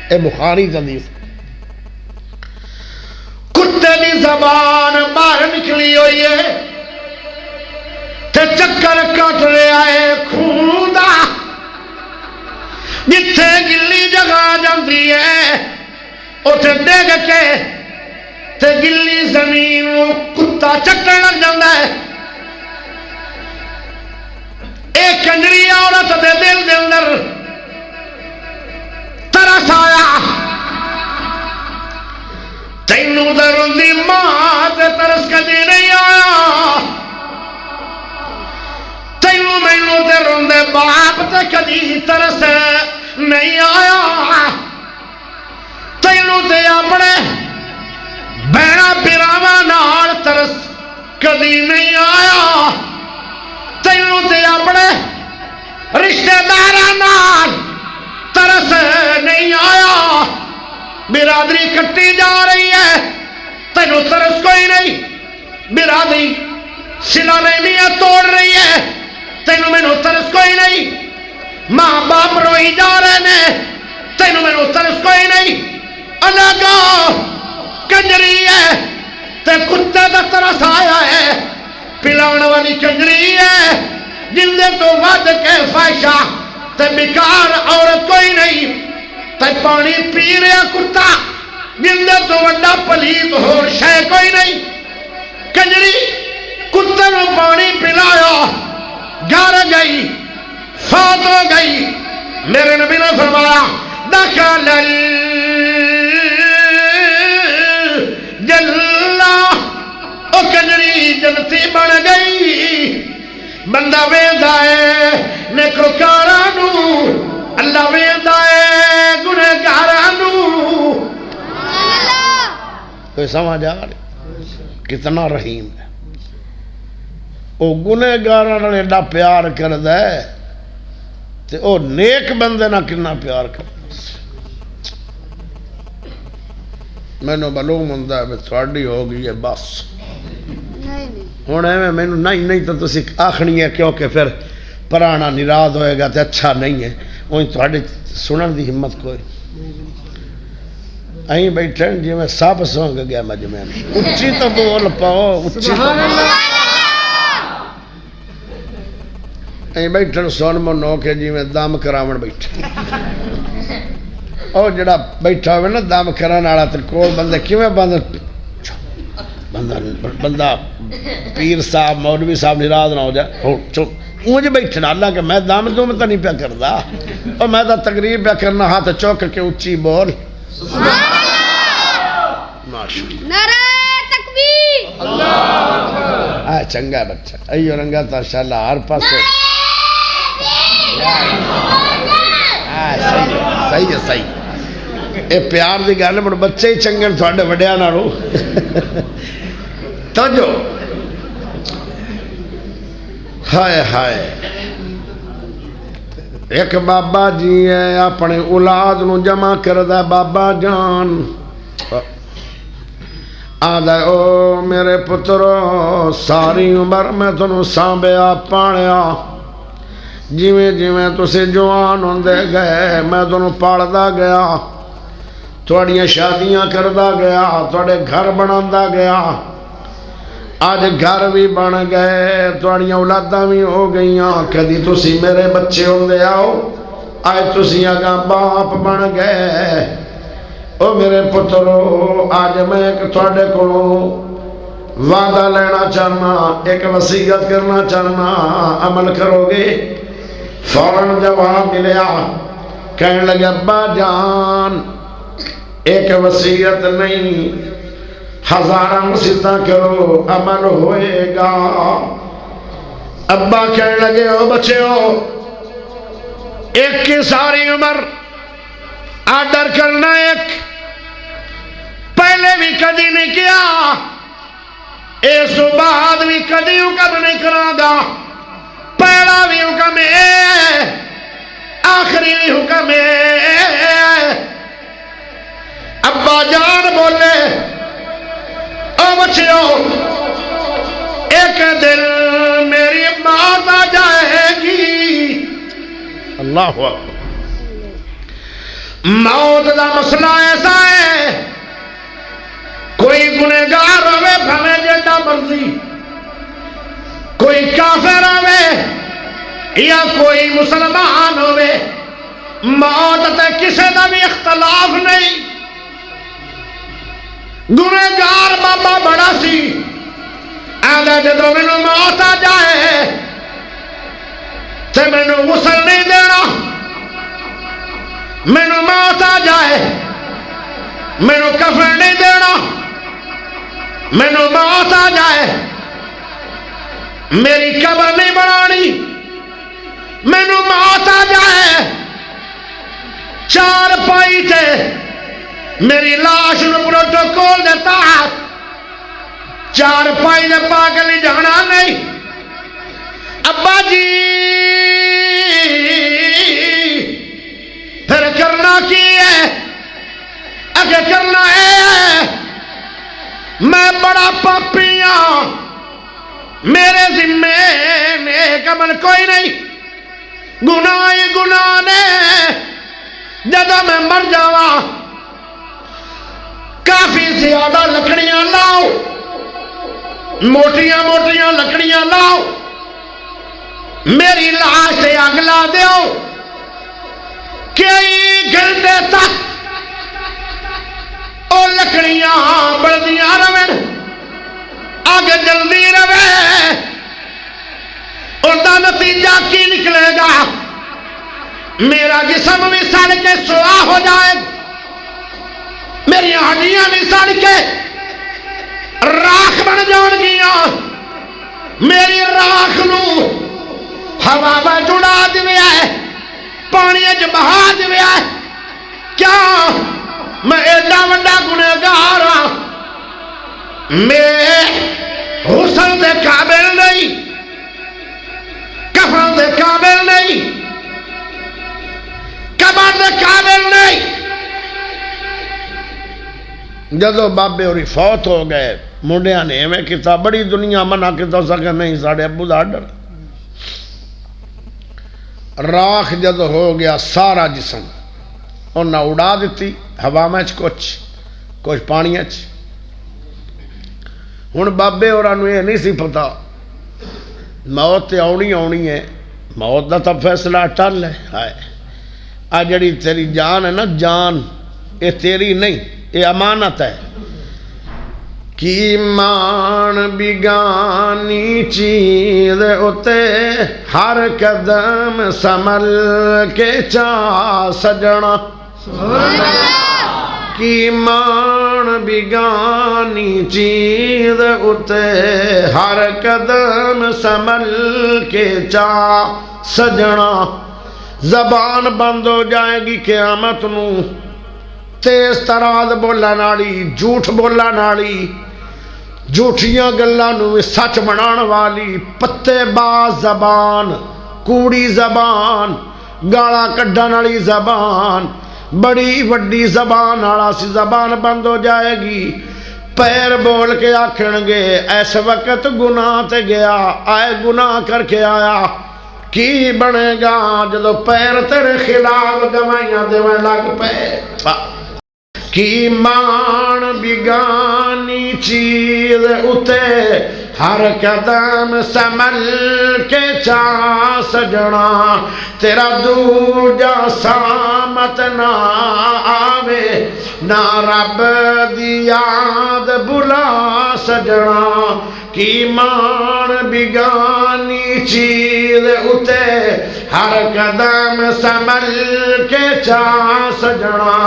اے بخاری حدیث کتے دی زبان باہر نکلی ہوئی ہے تے چکر کٹ رہا ہے خون دا جتھے گلی جگہ جاندی ہے اٹھ ڈگ کے تے گلی زمین کتا چکر لگ جاندہ ہے ایک کنجری عورت دے دل دے اندر ترس آیا تینوں تے روندی ماں تے ترس کدی نہیں آیا تینوں مینوں تے روندے باپ تے کدی ترس نہیں آیا تینوں تے اپنے بہنا براواں نال ترس کدی نہیں آیا تینوں تے اپنے رشتہ داراں نال ترس نہیں آیا برادری کٹی جا رہی ہے تینوں ترس کوئی نہیں برادری صلہ رحمیاں توڑ رہی ہے تینوں مینوں ترس کوئی نہیں ماں باپ روئی جا رہے ہیں تینوں مینوں ترس کوئی نہیں الگا کنجری ہے تے کتے دا ترس آیا ہے پلاؤن والی کنجری ہے جن دے تو ود کے فائشہ تے بیکار عورت کوئی نہیں تے پانی پی رہا کتا جن دے تو وڈا پلیت ہو شے کوئی نہیں کنجری کتے نو پانی پلایا گھر گئی فوت ہو گئی میرے نبی نے فرمایا دخل الجنہ او کنجری جنتی بن گئی بندہ ویندا ہے نیکوکاراں نوں اللہ ویندا ہے گنہگاراں نوں کوئی سمجھ آ رہی کتنا رحیم ہے وہ گنہگاراں نال ایڈا پیار کردا ہے تے او نیک بندے نال کنا پیار کردا مینوں معلوم ہوندا ہے تھوڑی ہو گئی ہے بس ہوں ایویں مینوں نہیں تو تسی آخنی ہے کیونکہ پھر پرانا نراض ہوئے گا تو اچھا نہیں ہے وہیں تھوڑی سنن دی ہمت کوئی અહીં بیٹھے جی میں سب سونگ گیا مجمع اچھی تو بول پاؤ اچھی تو અહીં بیٹھے سن منو کہ جی میں دم کراون بیٹھے او جڑا بیٹھا ہوئے نا دم کران والا تے کول بندے کیویں بندہ پیر صاحب مولوی صاحب ناراض نہ ہو جائے چپ اونج بیٹھنا اللہ کہ میں دم تو نہیں پیا کردا اور میں تو تقریر پیا کرنا ہاتھ چوک کے اچھی بول نعرہ تکبیر اللہ چنگا بچہ ایو رنگا تا انشاءاللہ ہر پاسے صحیح ہے صحیح اے پیار دی گل مڑ بچے ہی چنگے تھوڑے وڈیاں نالوں توجہ ہائے ہائے ایک بابا جی ہے اپنے اولاد نو جمع کردا بابا جان آدھا او میرے پترو ساری عمر میں تنوں سانبیا پانیا جویں جویں تسی جوان ہوندے گئے میں تنوں پالدا گیا تھوڑیاں شادیاں کردا گیا تھوڑے گھر بنادا گیا آج گھر بھی بن گئے تھوڑیاں اولاداں بھی ہو گئیاں کدی تسی میرے بچے ہوندے آؤ آج تسی اگاں باپ بن گئے او میرے پترو آج میں ایک تھوڑے کو وعدہ لینا چاہنا ایک وصیت کرنا چاہنا عمل کرو گے فوراً جواب ملیا کہنے لگے ابا جان ایک وصیت نہیں ہزارہ وصیتاں کرو عمل ہوئے گا ابا کہنے لگے او بچے ہو ایک کی ساری عمر آڈر کرنا ایک پہلے بھی کدی نہیں کیا اس بعد بھی کدی حکم نہیں کرا گا پہلا بھی حکم ہے آخری بھی حکم ہے ابا جان بولے او بچیو ایک دل میری موت آ جائے گی اللہ اکبر موت دا مسئلہ ایسا ہے کوئی گنہگار ہوئے بھلے جیتا مرضی کوئی کافر ہوئے یا کوئی مسلمان ہوئے موت تے کسے دا بھی اختلاف نہیں گنہگار بابا بڑا سی آدھا جدو مینوں موت آ جائے تے مینوں غسل نہیں دینا مینوں موت آ جائے مینوں کفن نہیں دینا مینوں موت آ جائے میری قبر نہیں بنانی مینوں موت آ جائے چار پائی تے میری لاش نو پروٹوکول دیتا چار پائی دے پا کے نہیں جانا نہیں ابا جی پھر کرنا کی ہے اگر کرنا ہے میں بڑا پاپی ہوں میرے ذمے نیک عمل کوئی نہیں گناہ ہی گناہ نے جدہ میں مر جاوا کافی زیادہ لکڑیاں لاؤ موٹیاں موٹیاں لکڑیاں لاؤ میری لاش سے آگ لا دیو کئی گھنٹے تک او لکڑیاں بڑھدیاں رویں آگ جلدی رویں ان کا نتیجہ کی نکلے گا میرا جسم بھی سڑ کے سوا ہو جائے میری ہڈیاں بھی سڑ کے راکھ بن جان گیا میری راکھ نو ہوا میں جڑا دیا ہے پانی چ بہا دیا ہے کیا میں ایڈا وڈا گنہگار ہاں میں حسن دے قابل نہیں، کفن دے قابل نہیں، قبر دے قابل نہیں۔ جدو بابے ہوری فوت ہو گئے منڈیاں نے میں کتا بڑی دنیا منع کتا سکے نہیں ساڑھے ابو دا ڈر راکھ جدو ہو گیا سارا جسم انہاں اڑا دیتی ہوا میں کچھ پانی ہن بابے اورانو یہ نہیں سی پتا موت تے آنی ہے، موت دا تب فیصلہ ٹل ہے۔ ہائے آ جڑی تیری جان ہے نا، جان یہ تیری نہیں، یہ امانت ہے۔ کی مان بگانی چیز اتے ہر قدم سنبھل کے چا سجنا، کی مان بگانی چیز اتے ہر قدم سنبھل کے چا سجنا۔ زبان بند ہو جائے گی قیامت نو، تیز تراز بولا ناڑی، جھوٹ بولا ناڑی، جھوٹیاں گلاں نو سچ بنان والی، پتے باز زبان، کوڑی زبان، گالا کڈن والی زبان، بڑی وڈی زبان والا سی زبان بند ہو جائے گی۔ پیر بول کے آکھن گے ایس وقت گناہ تے گیا، آئے گناہ کر کے آیا، کی بنے گا جدو پیر تیرے خلاف گوائیاں دیویں لگ پے۔ کی مان بگانی چیز اتے ہر قدم سنبھل کے چا سجنا، تیرا دوجا سامت نہ آوے، نہ رب دی یاد بلا سجنا۔ کی مان بگانی چیز اتے ہر قدم سنبھل کے چا سجنا،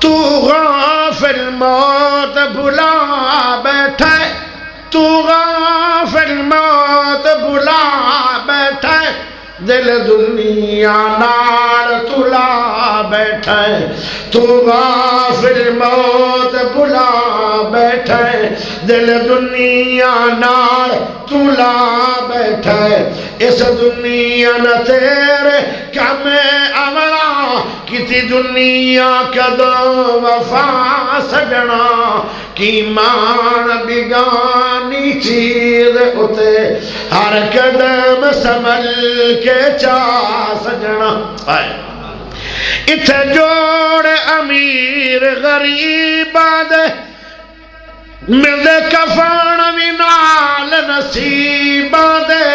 تو غافل موت بھلا بیٹھے، تو غافل موت بھلا بیٹھے، دل دنیا نال تلا بیٹھے، تو غافل موت بھلا بیٹھے، دل دنیا نال تلا بیٹھے۔ اس دنیا نہ تیرے کم امرا، کتی دنیا کدو وفا سجنا۔ کی مان بگانی چیز اتے ہر قدم سنبھل کے چا سجنا۔ اتھے جوڑ امیر غریباں دے، ملدے کفن وی نال نصیباں دے،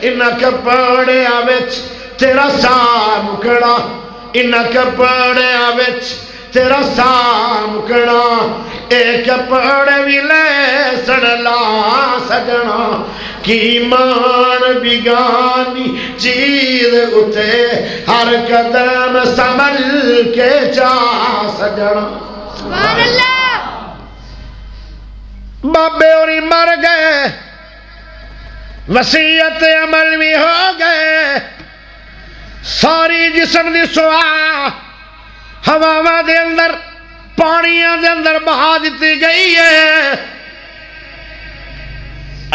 انہاں کپڑیاں وچ تیرا سا مکڑا، انہاں کپڑیاں وچ تیرا سا مکڑا، اے کپڑے وی لے سڑ لا سجنا۔ کی مان بگانی چیز اتے ہر قدم سنبھل کے چا سجنا۔ سبحان اللہ۔ بابے اوری مر گئے، وصیت عمل بھی ہو گئے، ساری جسم دی سوا ہواواں دے اندر پانیاں دے اندر بہا دیتی گئی ہے۔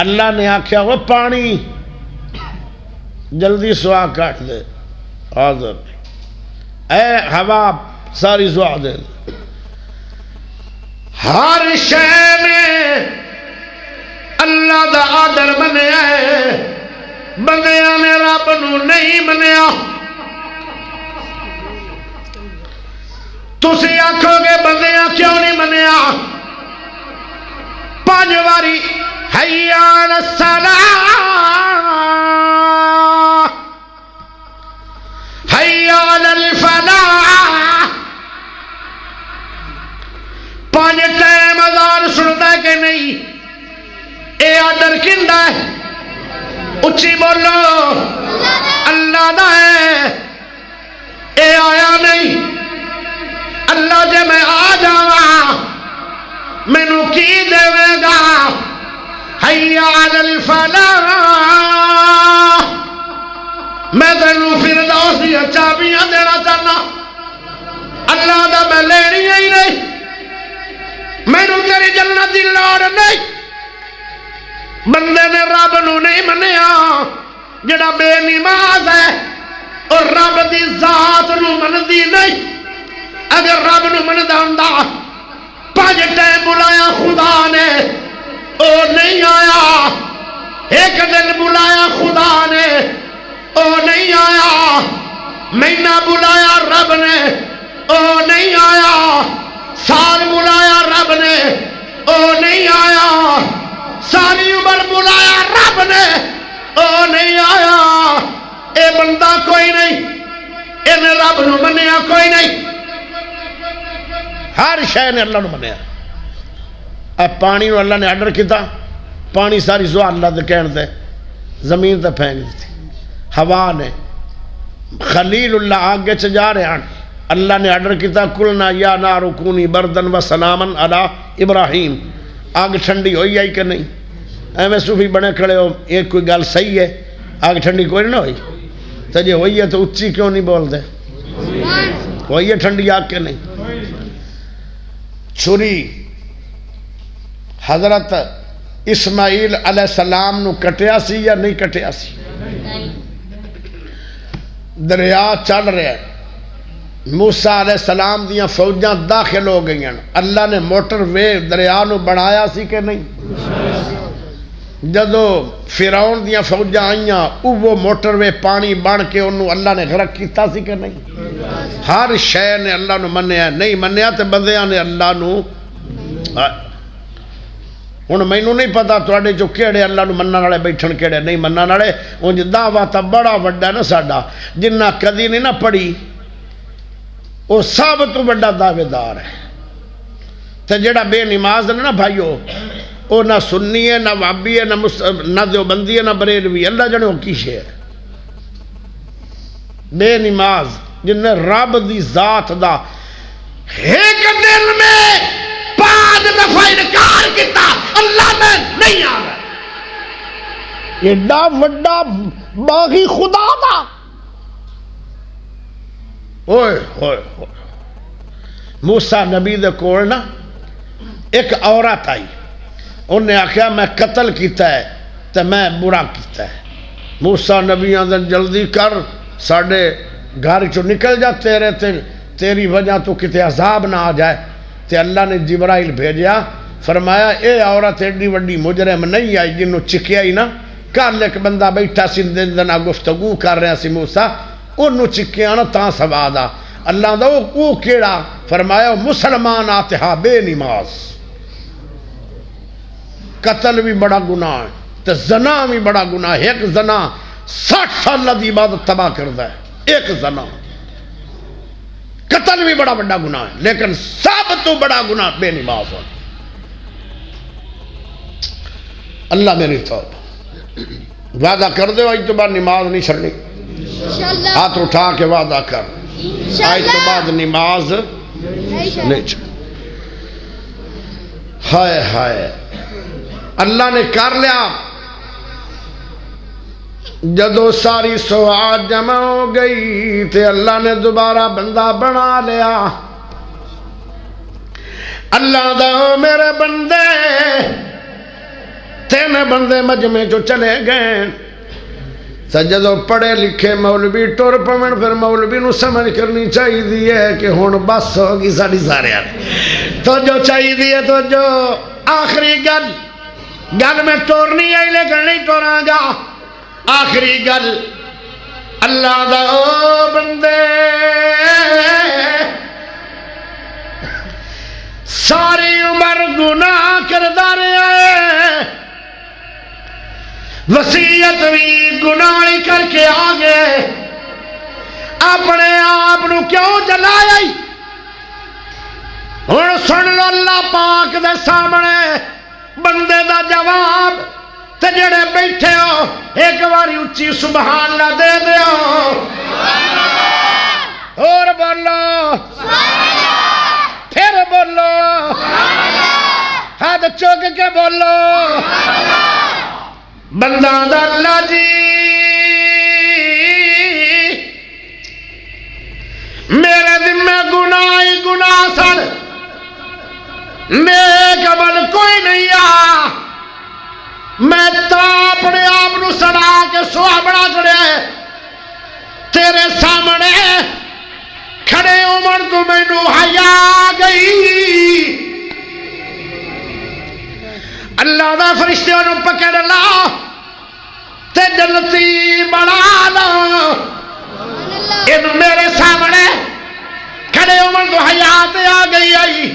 اللہ نے آکھیا وہ پانی جلدی سوا کاٹ دے، حاضر اے ہوا ساری سوا دے۔ ہر شے میں اللہ دا آرڈر بنیا ہے، بندیاں نے رب نو نہیں منیا۔ تسی آکھو گے بندیاں کیوں نہیں منیا؟ 5 واری حی علی الصلاۃ، حی علی الفلاح، 5 ٹائم اذان سنتا ہے کہ نہیں؟ اے آرڈر کندا ہے؟ اچھی بولو، اللہ دا ہے۔ اے آیا نہیں اللہ جے میں آ جاواں مینوں کی دے گا؟ حی علی الفلاح، میں تینوں فردوس دی چابیاں دینا چاہنا، اللہ دا میں لینی ہی نہیں، مینوں تیری جنت دی لوڑ نہیں. بندے نے رب نو نہیں منیا جڑا بے نماز ہے اور رب دی ذات نو مندی نہیں. اگر رب نو مندا ہوندا 5 ٹائم بلایا خدا نے او نہیں آیا. ایک دن بلایا خدا نے او نہیں آیا. مہینہ بلایا رب نے او نہیں آیا. سال بلایا رب نے او نہیں آیا. ساری عمر بلایا رب نے او نہیں آیا. اے بندہ کوئی نہیں, انہیں رب نو منیا کوئی نہیں. ہر شے نے اللہ نو منیا. اے پانی نو اللہ نے آرڈر کیتا, پانی ساری زو اللہ دے کہن دے زمین تے پھینک دیتی. ہوا نے خلیل اللہ آگے چ جا رہے ہیں, اللہ نے آرڈر کیتا کلنا یا نار کونی بردن و سلامن علی ابراہیم. آگ ٹھنڈی ہوئی آئی کہ نہیں؟ ایویں صوفی بنے کھڑے ہو, ایک کوئی گل صحیح ہے, آگ ٹھنڈی کوئی نہ ہوئی تو جی ہوئی ہے تو اچھی کیوں نہیں بول دے؟ ہوئی ہے ٹھنڈی آگ کے نہیں. چھری حضرت اسماعیل علیہ السلام نو کٹیا سی یا نہیں کٹیا سی؟ دریا چل رہا ہے, موسیٰ علیہ السلام دیاں فوجاں داخل ہو گئی ہیں. اللہ نے موٹر وے دریا نو بنایا سی کہ نہیں؟ جدو فرعون دیاں فوجاں آئیاں وہ موٹر وے پانی بن کے انہوں اللہ نے غرق کیتا سی کہ نہیں؟ ہر شے نے اللہ نو منیا. نہیں منیا تو بندیاں نے اللہ نو. ہن مینوں نہیں پتا تواڈے چوں کیڑے اللہ نو منن والے بیٹھن کیڑے نہیں منن والے. اونج دعویٰ تا بڑا وڈا نا ساڈا, جنہ کدی نہیں نہ پڑھی وہ سب تو بڑا دعوے دار ہے. تے جڑا بے نماز نے نا بھائیو, وہ نہ سنی ہے نہ وابی ہے نہ دیوبندی ہے نہ بریلوی. اللہ جانے وہ کی شے ہے بے نماز جن نے رب دی ذات دا ایک دل میں 5 دفعہ انکار کیتا اللہ میں نہیں آ رہا. ایڈا وڈا باغی خدا دا. اوئے ہوئے ہوئے. موسیٰ نبی دے کول نا ایک عورت آئی, انہیں آخیا میں قتل کیتا ہے تو میں برا کیتا ہے. موسیٰ نبی آدھن جلدی کر ساڑھے گھر چو نکل جا, تیری وجہ تو کتے عذاب نہ آ جائے. تے اللہ نے جبرائیل بھیجیا, فرمایا اے عورت ایڈی وڈی مجرم نہیں آئی جنہوں چکیا ہی نا. کل ایک بندہ بیٹھا سی دن گفتگو کر رہا سی موسیٰ, انہوں چکیا نا تاں سواد آ. اللہ دا وہ کیڑا؟ فرمایا مسلمان آتہا بے نماز. قتل بھی بڑا گناہ ہے تو زنا بھی بڑا گناہ ہے. ایک زنا 60 سال دی عبادت تباہ کرتا ہے. ایک زنا. قتل بھی بڑا بڑا گناہ ہے لیکن سب تو بڑا گناہ بے نماز ہے. اللہ میری توبہ. وعدہ کر دے آج تو بعد نماز نہیں چھڑنی. ہاتھ اٹھا کے وعدہ کر, آج تو بعد نماز نہیں چھڑنی. ہائے ہائے اللہ نے کر لیا. جدو ساری سواد جمع ہو گئی تے اللہ نے دوبارہ بندہ بنا لیا. اللہ دا میرے بندے 3 بندے مجمع جو چلے گئے. جدو پڑھے لکھے مولوی ٹر پون, پھر مولوی نو سمجھ کرنی چاہیے کہ ہن بس ہوگی ساری سارے تو جو چاہیے تو جو آخری گل میں ٹورنی آئی لیکن نہیں ٹوراں گا. آخری گل اللہ دا او بندے ساری عمر گناہ کردہ رہے, وصیت بھی گناہ کر کے آگے, اپنے آپ نو کیوں جلایا. ہن سن لو اللہ پاک دے سامنے بندے دا جواب. تے جڑے بیٹھے ہو ایک باری اچھی سبحان اللہ دے دیو. اور بولو پھر بولو, ہاتھ چوک کے بولو. بندہ دا اللہ جی میرے ذمہ گناہ ہی گناہ سن, نیک عمل کوئی نہیں آ میں تا اپنے آپ نو سڑا کے سہاونا چڑھیا ہے تیرے سامنے کھڑے عمر تو مینو حیا گئی اللہ دا فرشتیاں نو پکڑ لا تے جنتی بنا لا ان میرے سامنے کھڑے عمر تو حیات آ گئی آئی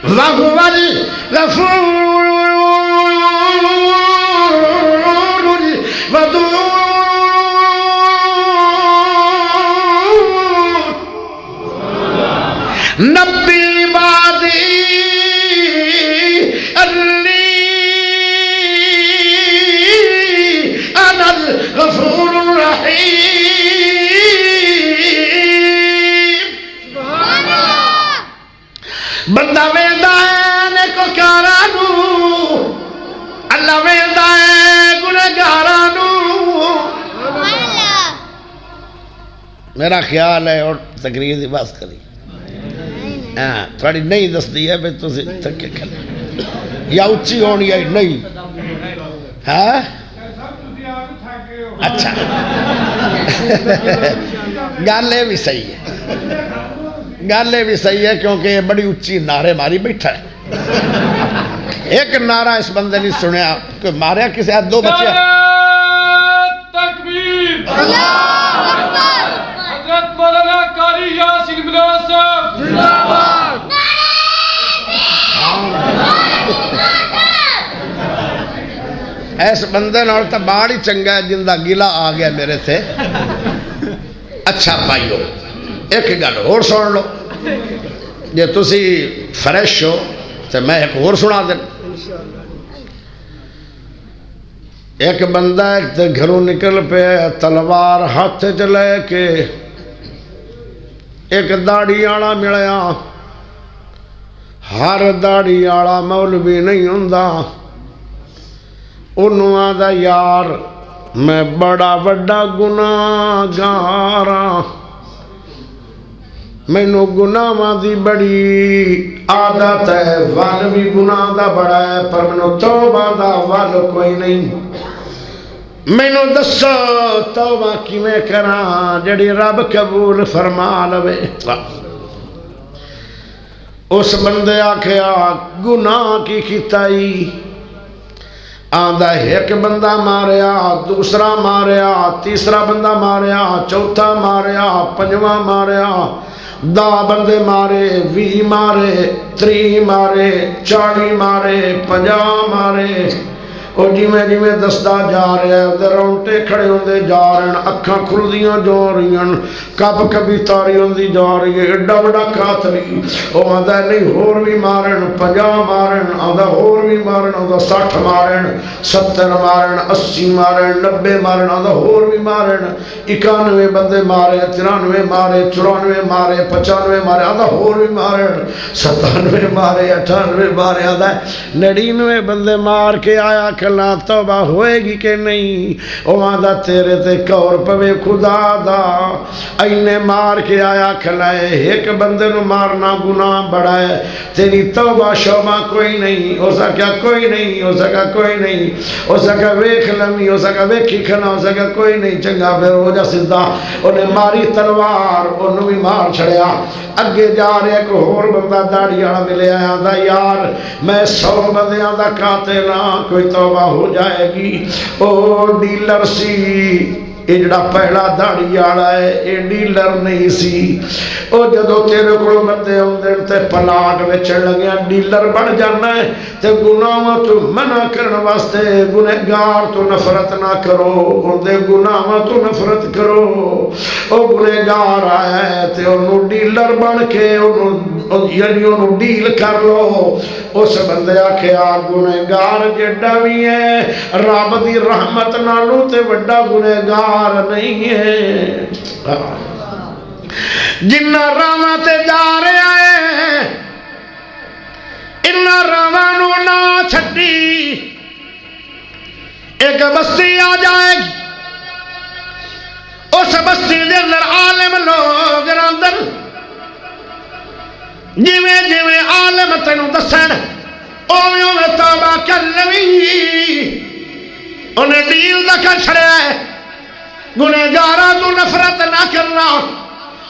وَهُوَ الْغَفُورُ الْوَدُودُ نبی عبادی انی انا الغفور الرحیم بندہ ویندہ ہے نیکوکارانو اللہ ویندہ ہے گنہگارانو میرا خیال ہے اور تقریر دی بات کری ہاں تھوڑی نہیں دس دی ہے تو تھکے کھلے یا اچھی ہونی ہے نہیں ہاں اچھا گالے بھی صحیح ہے گالے بھی صحیح ہے کیونکہ یہ بڑی اچھی نعرے ماری بیٹھا ہے ایک نعرہ اس بندے نے سنیا کہ ماریا کسی آدھ دو بچے تکبیر حضرت مولانا قاری یاسین ملا صاحب زندہ باد ایس بندے نال تا باڑ ہی چنگا ہے جن دا گلا آ گیا میرے تھے اچھا بھائیو ایک گل اور سن لو جے تسی فریش ہو تو میں ایک اور سنا دیں ایک بندہ ایک گھروں نکل پہ تلوار ہاتھ چ لے کے ایک داڑھی آڑا ملیا ہر داڑھی آڑا مولوی نہیں ہوندا انہوں آدھا یار میں بڑا وڈا گناہگار ہاں مینو گناہاں دی بڑی عادت ہے ول بھی گناہ دا بڑا ہے پر مینو توبہ دا ول کوئی نہیں مینو دسو توبہ کیویں کراں جڑی رب قبول فرما لوے اس بندے آکھیا گناہ کی کیتائی آندہ ایک بندہ ماریا دوسرا ماریا تیسرا بندہ ماریا چوتھا ماریا پنجواں ماریا دا بندے مارے 20 مارے 30 مارے 40 مارے 50 مارے اور جی میں دستا جا رہا ہے ادھر رونٹے کھڑے ہوندے جا رہے ہیں اکھاں کھلدیاں جا رہی ہیں کب کبھی تاری ہوندی جا رہی ہے ایڈا بڑا قاتلی وہ آدھا نہیں ہور بھی مارن 50 مارن آدھا ہور بھی مارن آدھا 60 مارن 70 مارن 80 مارن 90 مارن آدھا ہور بھی مارن 91 بندے مارے 93 مارے 94 مارے 95 مارے آدھا ہور بھی مارن 97 مارے 98 مارے آدھا 99 بندے مار کے آیا کلا توبہ ہوئے گی کہ نہیں او آدھا تیرے تے کور پوے خدا دا اینے مار کے آیا کھلائے ایک بندے نو مارنا گناہ بڑا ہے تیری توبہ شوبہ کوئی نہیں ہو سکا کوئی نہیں ہو سکا کوئی نہیں ہو سکا ویکھ لمی ہو سکا ویکھی کھنا ہو سکا کوئی نہیں چنگا پھر ہو جا سدھا انہیں ماری تلوار انہوں بھی مار چھڑیا اگے جا رہے کو ہور بندہ داڑھی آڑا ملے آیا دا یار میں 100 بندیاں دا قاتل ہاں کوئی توبہ ہو جائے گی او ڈیلر سی یہ جڑا پہلا داڑھی آڑا ہے یہ ڈیلر نہیں سی او جدو تیرے کو بندے ہوندے تے پلاٹ وچن لگیا ڈیلر بن جانا ہے تے گناہاں تو منع کرن واسطے گنہگار تو نفرت نہ کرو ہوندے گناہاں تو نفرت کرو او گنہگار آیا ہے تے انہوں ڈیلر بن کے یعنی انہوں ڈیل کر لو اس بندے آکھیا گنہگار جڑا بھی ہے رب دی رحمت نالوں تے وڈا گنہگار نہیں ہے جنہ راواں تے جا رہا ہے انہاں راواں نو نہ چھڈی ایک بستی آ جائے گی اس بستی دے اندر عالم لوگ اندر جویں جویں عالم تینوں دسن اوویں اوویں توبہ کر لوی انہیں ڈیل دا کر چھڑیا ہے گنہگاراں تو نفرت نہ کرنا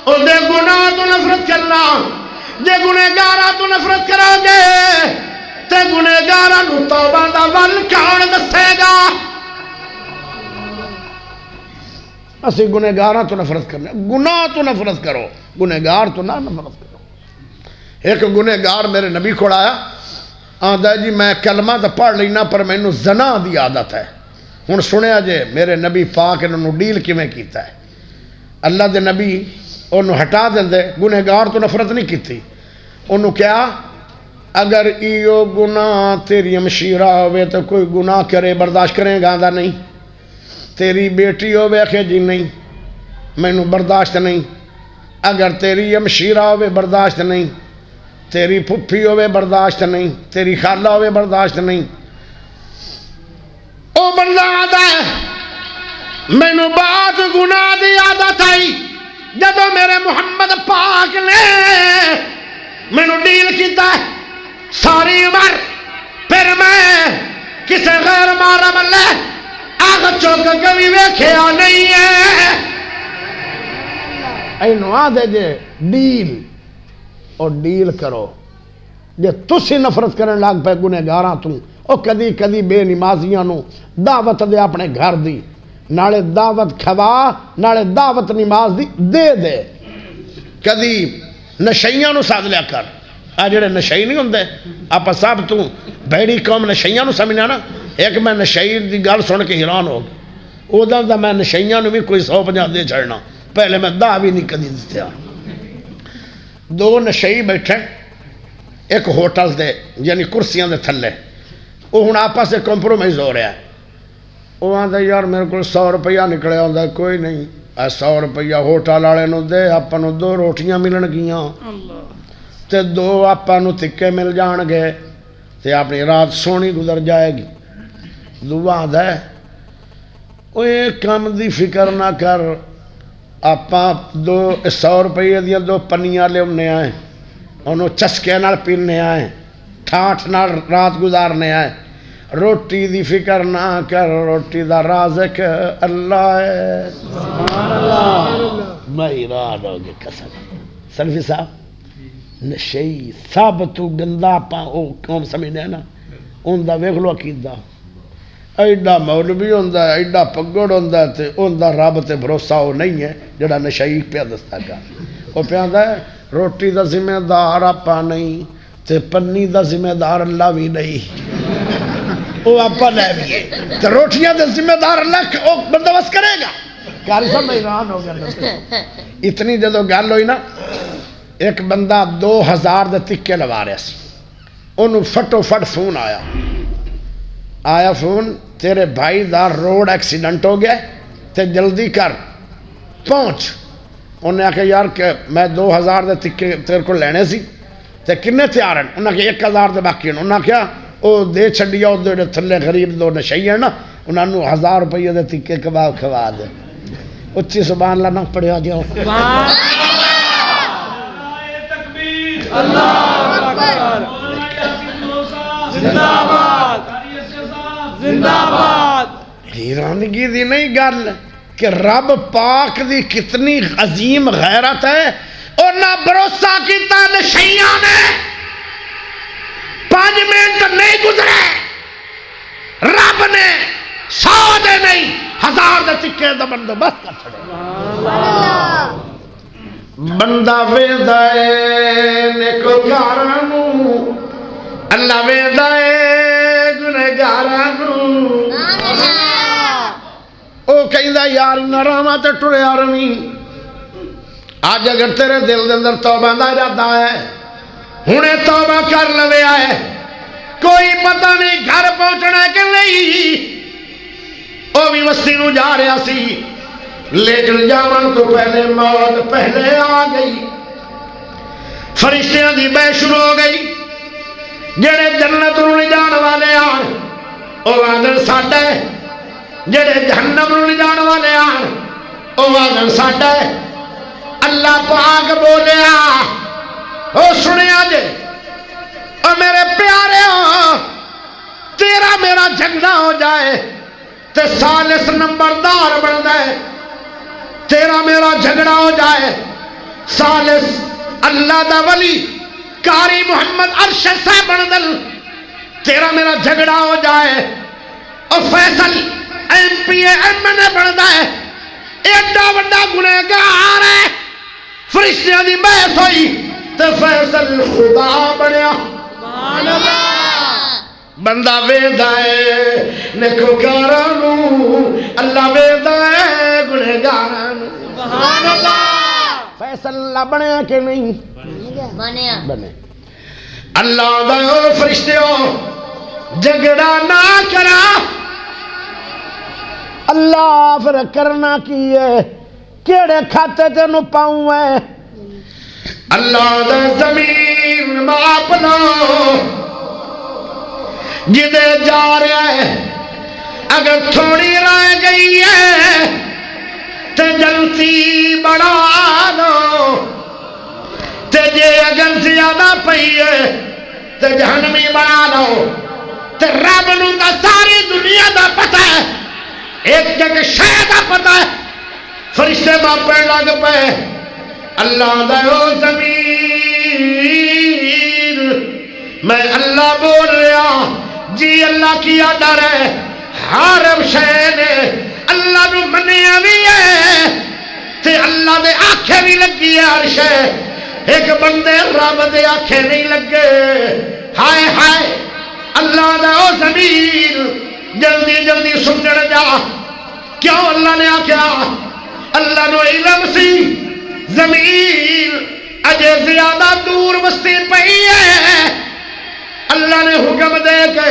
او دے گناہ تو نفرت کرنا جے گنہگاراں تو نفرت کرو گے تے گنہگاراں نو توبہ دا ول کون دسے گا اسی گنہگاراں تو نفرت کرنا گناہ تو نفرت کرو گنہگار تو نہ نفرت کرو ایک گنہگار میرے نبی کو آیا آندا جی میں کلمہ تو پڑھ لینا پر مینوں زنا دی عادت ہے ہن سنیا جے میرے نبی پاک انہوں ڈیل کیویں کیتا ہے اللہ دے نبی انہوں ہٹا دیندے گنہگار تو نفرت نہیں کیتی انہوں کیا اگر ایو گناہ تیری مشیرہ ہوئے تو کوئی گناہ کرے برداشت کریں گا آندا نہیں تیری بیٹی ہوئے کہ جی نہیں مینوں برداشت نہیں اگر تیری مشیرہ ہوئے برداشت نہیں تیری پھپھی ہوئے برداشت نہیں تیری خالہ ہوئے برداشت نہیں او بندہ آدھا ہے مینوں بعد گناہ دی عادت آئی جدو میرے محمد پاک نے مینوں ڈیل کیتا ہے ساری عمر پھر میں کسے غیر محرم اللہ آگ چوک کبھی ویکھیا نہیں ہے اینو آدھے جے ڈیل اور ڈیل کرو جے تسی نفرت کرن لگ پے گنہگاراں تو او کدی کدی بے نمازیاں نو دعوت دے اپنے گھر دی نالے دعوت کھوا نالے دعوت نماز دی دے دے کدی نشیاں نو ساد لیا کر آ جڑے نشئی نہیں ہوندے آپ سب تو بھیڑی قوم نشیاں نو سمجھنا نا ایک میں نشئی دی گل سن کے حیران ہو گیا ادھر دا میں نشیاں نو بھی کوئی 150 دے چھڑنا پہلے میں دا بھی نہیں کدی دیا دو نشئی بیٹھے ایک ہوٹل دے یعنی کرسیاں دے تھلے وہ ہن آپس سے کمپرومائز ہو رہا ہے وہ آندا یار میرے کو 100 روپیہ نکلیا ہوندا کوئی نہیں 100 روپیہ ہوٹل والے نو دے آپاں نو 2 روٹیاں ملن گیاں تے 2 آپاں نو تکے مل جان گے تے اپنی رات سونی گزر جائے گی دعا آندا ہے اوے کم دی فکر نہ کر آپاں 100 روپیے دیاں 2 پنیاں لے اونے آئے انہوں چسکے نال پینے آئے ٹھاٹھ نال رات گزارنے آئے روٹی دی فکر نہ کر روٹی دا رازق اللہ ہے سبحان اللہ میں ایران ہو گئے قسم سلفی صاحب نشئی سب تو گندا پا او قوم سمجھنے ہیں نا ان دا ویکھ لو عقیدہ ایڈا مولوی ہوندا ہے ایڈا پگڑ ہوندا ہے تے ان دا رب تے بھروسہ او نہیں ہے جڑا نشئی پیا دستا گا او پیاندا ہے روٹی دا ذمہ دار آپا نہیں تے پنی دا ذمہ دار اللہ بھی نہیں وہ آپا لے بھی تے روٹیاں دا ذمہ دار اللہ وہ بندوبست کرے گا کاری صاحب میں حیران ہو گیا اتنی جدو گل ہوئی نا ایک بندہ 2000 دے تکے لوا رہا سی انہوں فٹو فٹ فون آیا فون تیرے بھائی دا روڈ ایکسیڈنٹ ہو گیا تے جلدی کر پہنچ انہیں آکھا یار کہ میں 2000 دے تکے تیرے کو لینے سی تے کنے تیار ہیں انہیں آکھا 1000 دے باقی ہیں انہیں آکھا او دے چھڑیا او دے تھلے غریب 2 نشئی ہیں نا انہوں نے 1000 روپیہ دے تکے کباب کھوا دے اچھی سبحان اللہ نہ پڑھیا جاؤ اللہ اکبر زندہ باد زندہ باد حیرانگی دی نہیں گل کہ رب پاک دی کتنی عظیم غیرت ہے اور نہ بھروسہ کیتا نشیاں نے 5 منٹ نہیں گزرے رب نے 100 دے نہیں 1000 دے تکے دا بندوبست کر چھڑے بندہ ویندا اے نیکوکاراں نوں اللہ ویندا اے گنہگاراں نوں او کہندا یار نراواں تے ٹریا رہی اج اگر تیرے دل دے اندر توبہ دا ارادہ ہے ہنے توبہ کر لوے آئے کوئی پتہ نہیں گھر پہنچنا کہ نہیں او بھی وستی نو جا رہا سی لیکن جاون تو پہلے موت پہلے آ گئی فرشتیاں دی بے شروع ہو گئی جڑے جنت نو لے جان والے آن او آدن ساڈا ہے جڑے جہنم نو لے جان والے آن او آدن ساڈا ہے اللہ پاک بولیا او سنیا جے او میرے پیارے ہو تیرا میرا جھگڑا ہو جائے تے سالس نمبردار بن دے تیرا میرا جھگڑا ہو جائے سالس اللہ دا ولی کاری محمد ارشد سے بن دل تیرا میرا جھگڑا ہو جائے اور فیصل ایم پی ایم نے بن دے ایڈا وڈا گنہگار ہے فرشتیاں دی بحث ہوئی تے فیصل خدا بنیا سبحان اللہ بندہ ویندہ ہے نیکوکارانو اللہ ویندہ ہے گنہگارانو سبحان اللہ فیصل اللہ بنیا کہ نہیں بنے اللہ دا فرشتیوں جھگڑا نہ کرا اللہ پھر کرنا کی ہے کیڑے کھاتے تینوں پاؤں ہے اللہ دا زمین ماپ لو جدے جا رہا ہے اگر تھوڑی رہ گئی ہے تے جلتی بڑھا لو تے جے اگر زیادہ پئی ہے تے جہنمی بنا لو تے رب نو دا ساری دنیا دا پتہ ہے ایک جگہ شے دا پتہ ہے فرشتے ماپے لگ پے اللہ دا او زمین میں اللہ بول رہا جی اللہ کیا ڈر ہے ہر شے نے اللہ نو منیا بھی ہے تے اللہ دے آنکھیں بھی لگی ہے ہر شے ایک بندے رب دے آنکھیں نہیں لگے ہائے ہائے اللہ دا او زمین جلدی جلدی سمجھڑ جا کیوں اللہ نے آکھیا اللہ نو علم سی زمین اجے زیادہ دور وستی پئی ہے اللہ نے حکم دے کے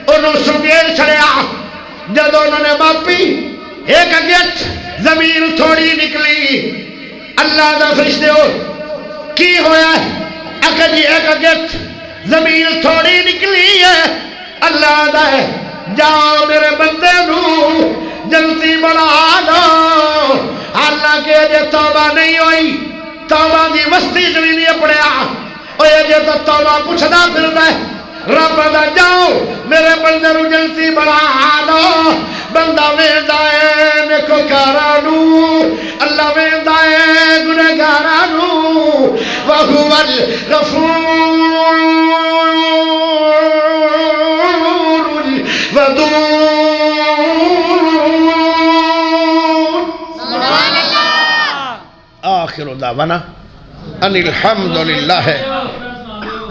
انہوں سنگیر چھڑیا جب انہوں نے ماپی ایک اگت زمین تھوڑی نکلی اللہ دا فرشتے ہو کی ہویا ہے اگر جی ایک اگت زمین تھوڑی نکلی ہے اللہ دا ہے جاؤ میرے بندے نو جلدی بڑھا دو حالانکہ جے توبہ نہیں ہوئی توبہ دی وستی جوی نہیں پڑیا اور یہ تو توبہ پوچھدا پھر دے رب دا جاؤ میرے بندے نو جلدی بڑھا دو بندہ ویندا ہے نیکوکارانو اللہ ویندا ہے گنہگارانو وہو الغفور الودود آخر دعوانا ان الحمدللہ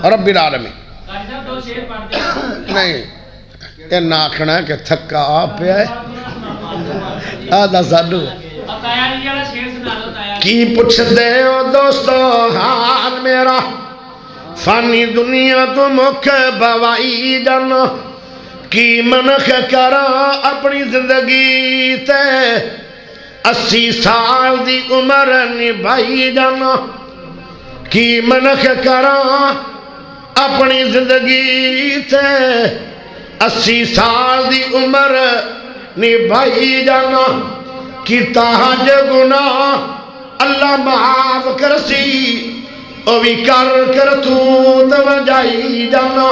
رب العالمین نہیں یہ ناکھنا ہے کہ تھکا آپ ہے آدھا سانو کی پوچھ دے ہو دوستو حال میرا فانی دنیا تو مکھ بوائی جانا کی منخ کرا اپنی زندگی تے 80 سال دی عمر نبھائی جانا کی منخ کرا اپنی زندگی تے 80 سال دی عمر نبھائی جانا کی تاج گناہ اللہ معاف کرسی او بھی کر تو وجائی جانا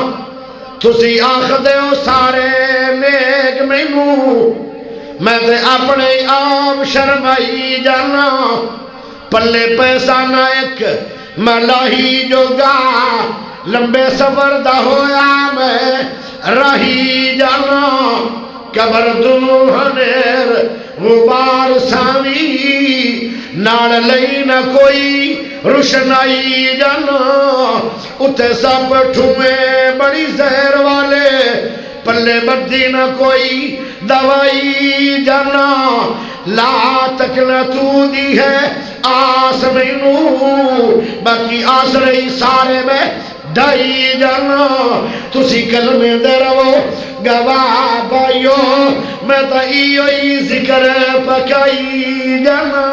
تسی آخ دے ہو سارے نیک مینو میں تے اپنے آپ شرمائی جانا پلے پیسہ نائک ملاہی جو گا لمبے سفر دا ہویا میں رہی جانا قبر دوہنیر غبار ساوی نال لئی نہ کوئی روشنائی جانا اتھے سب ٹھوئے بڑی زہر والے پلے بدی نہ کوئی دوائی جانا لا تک نہ تو دی ہے آس مینو باقی آس رہی سارے میں ڈائی جانا تسی کلمے دے رہو گواہ بائیو میں تا ایو ہی ذکر پکائی جانا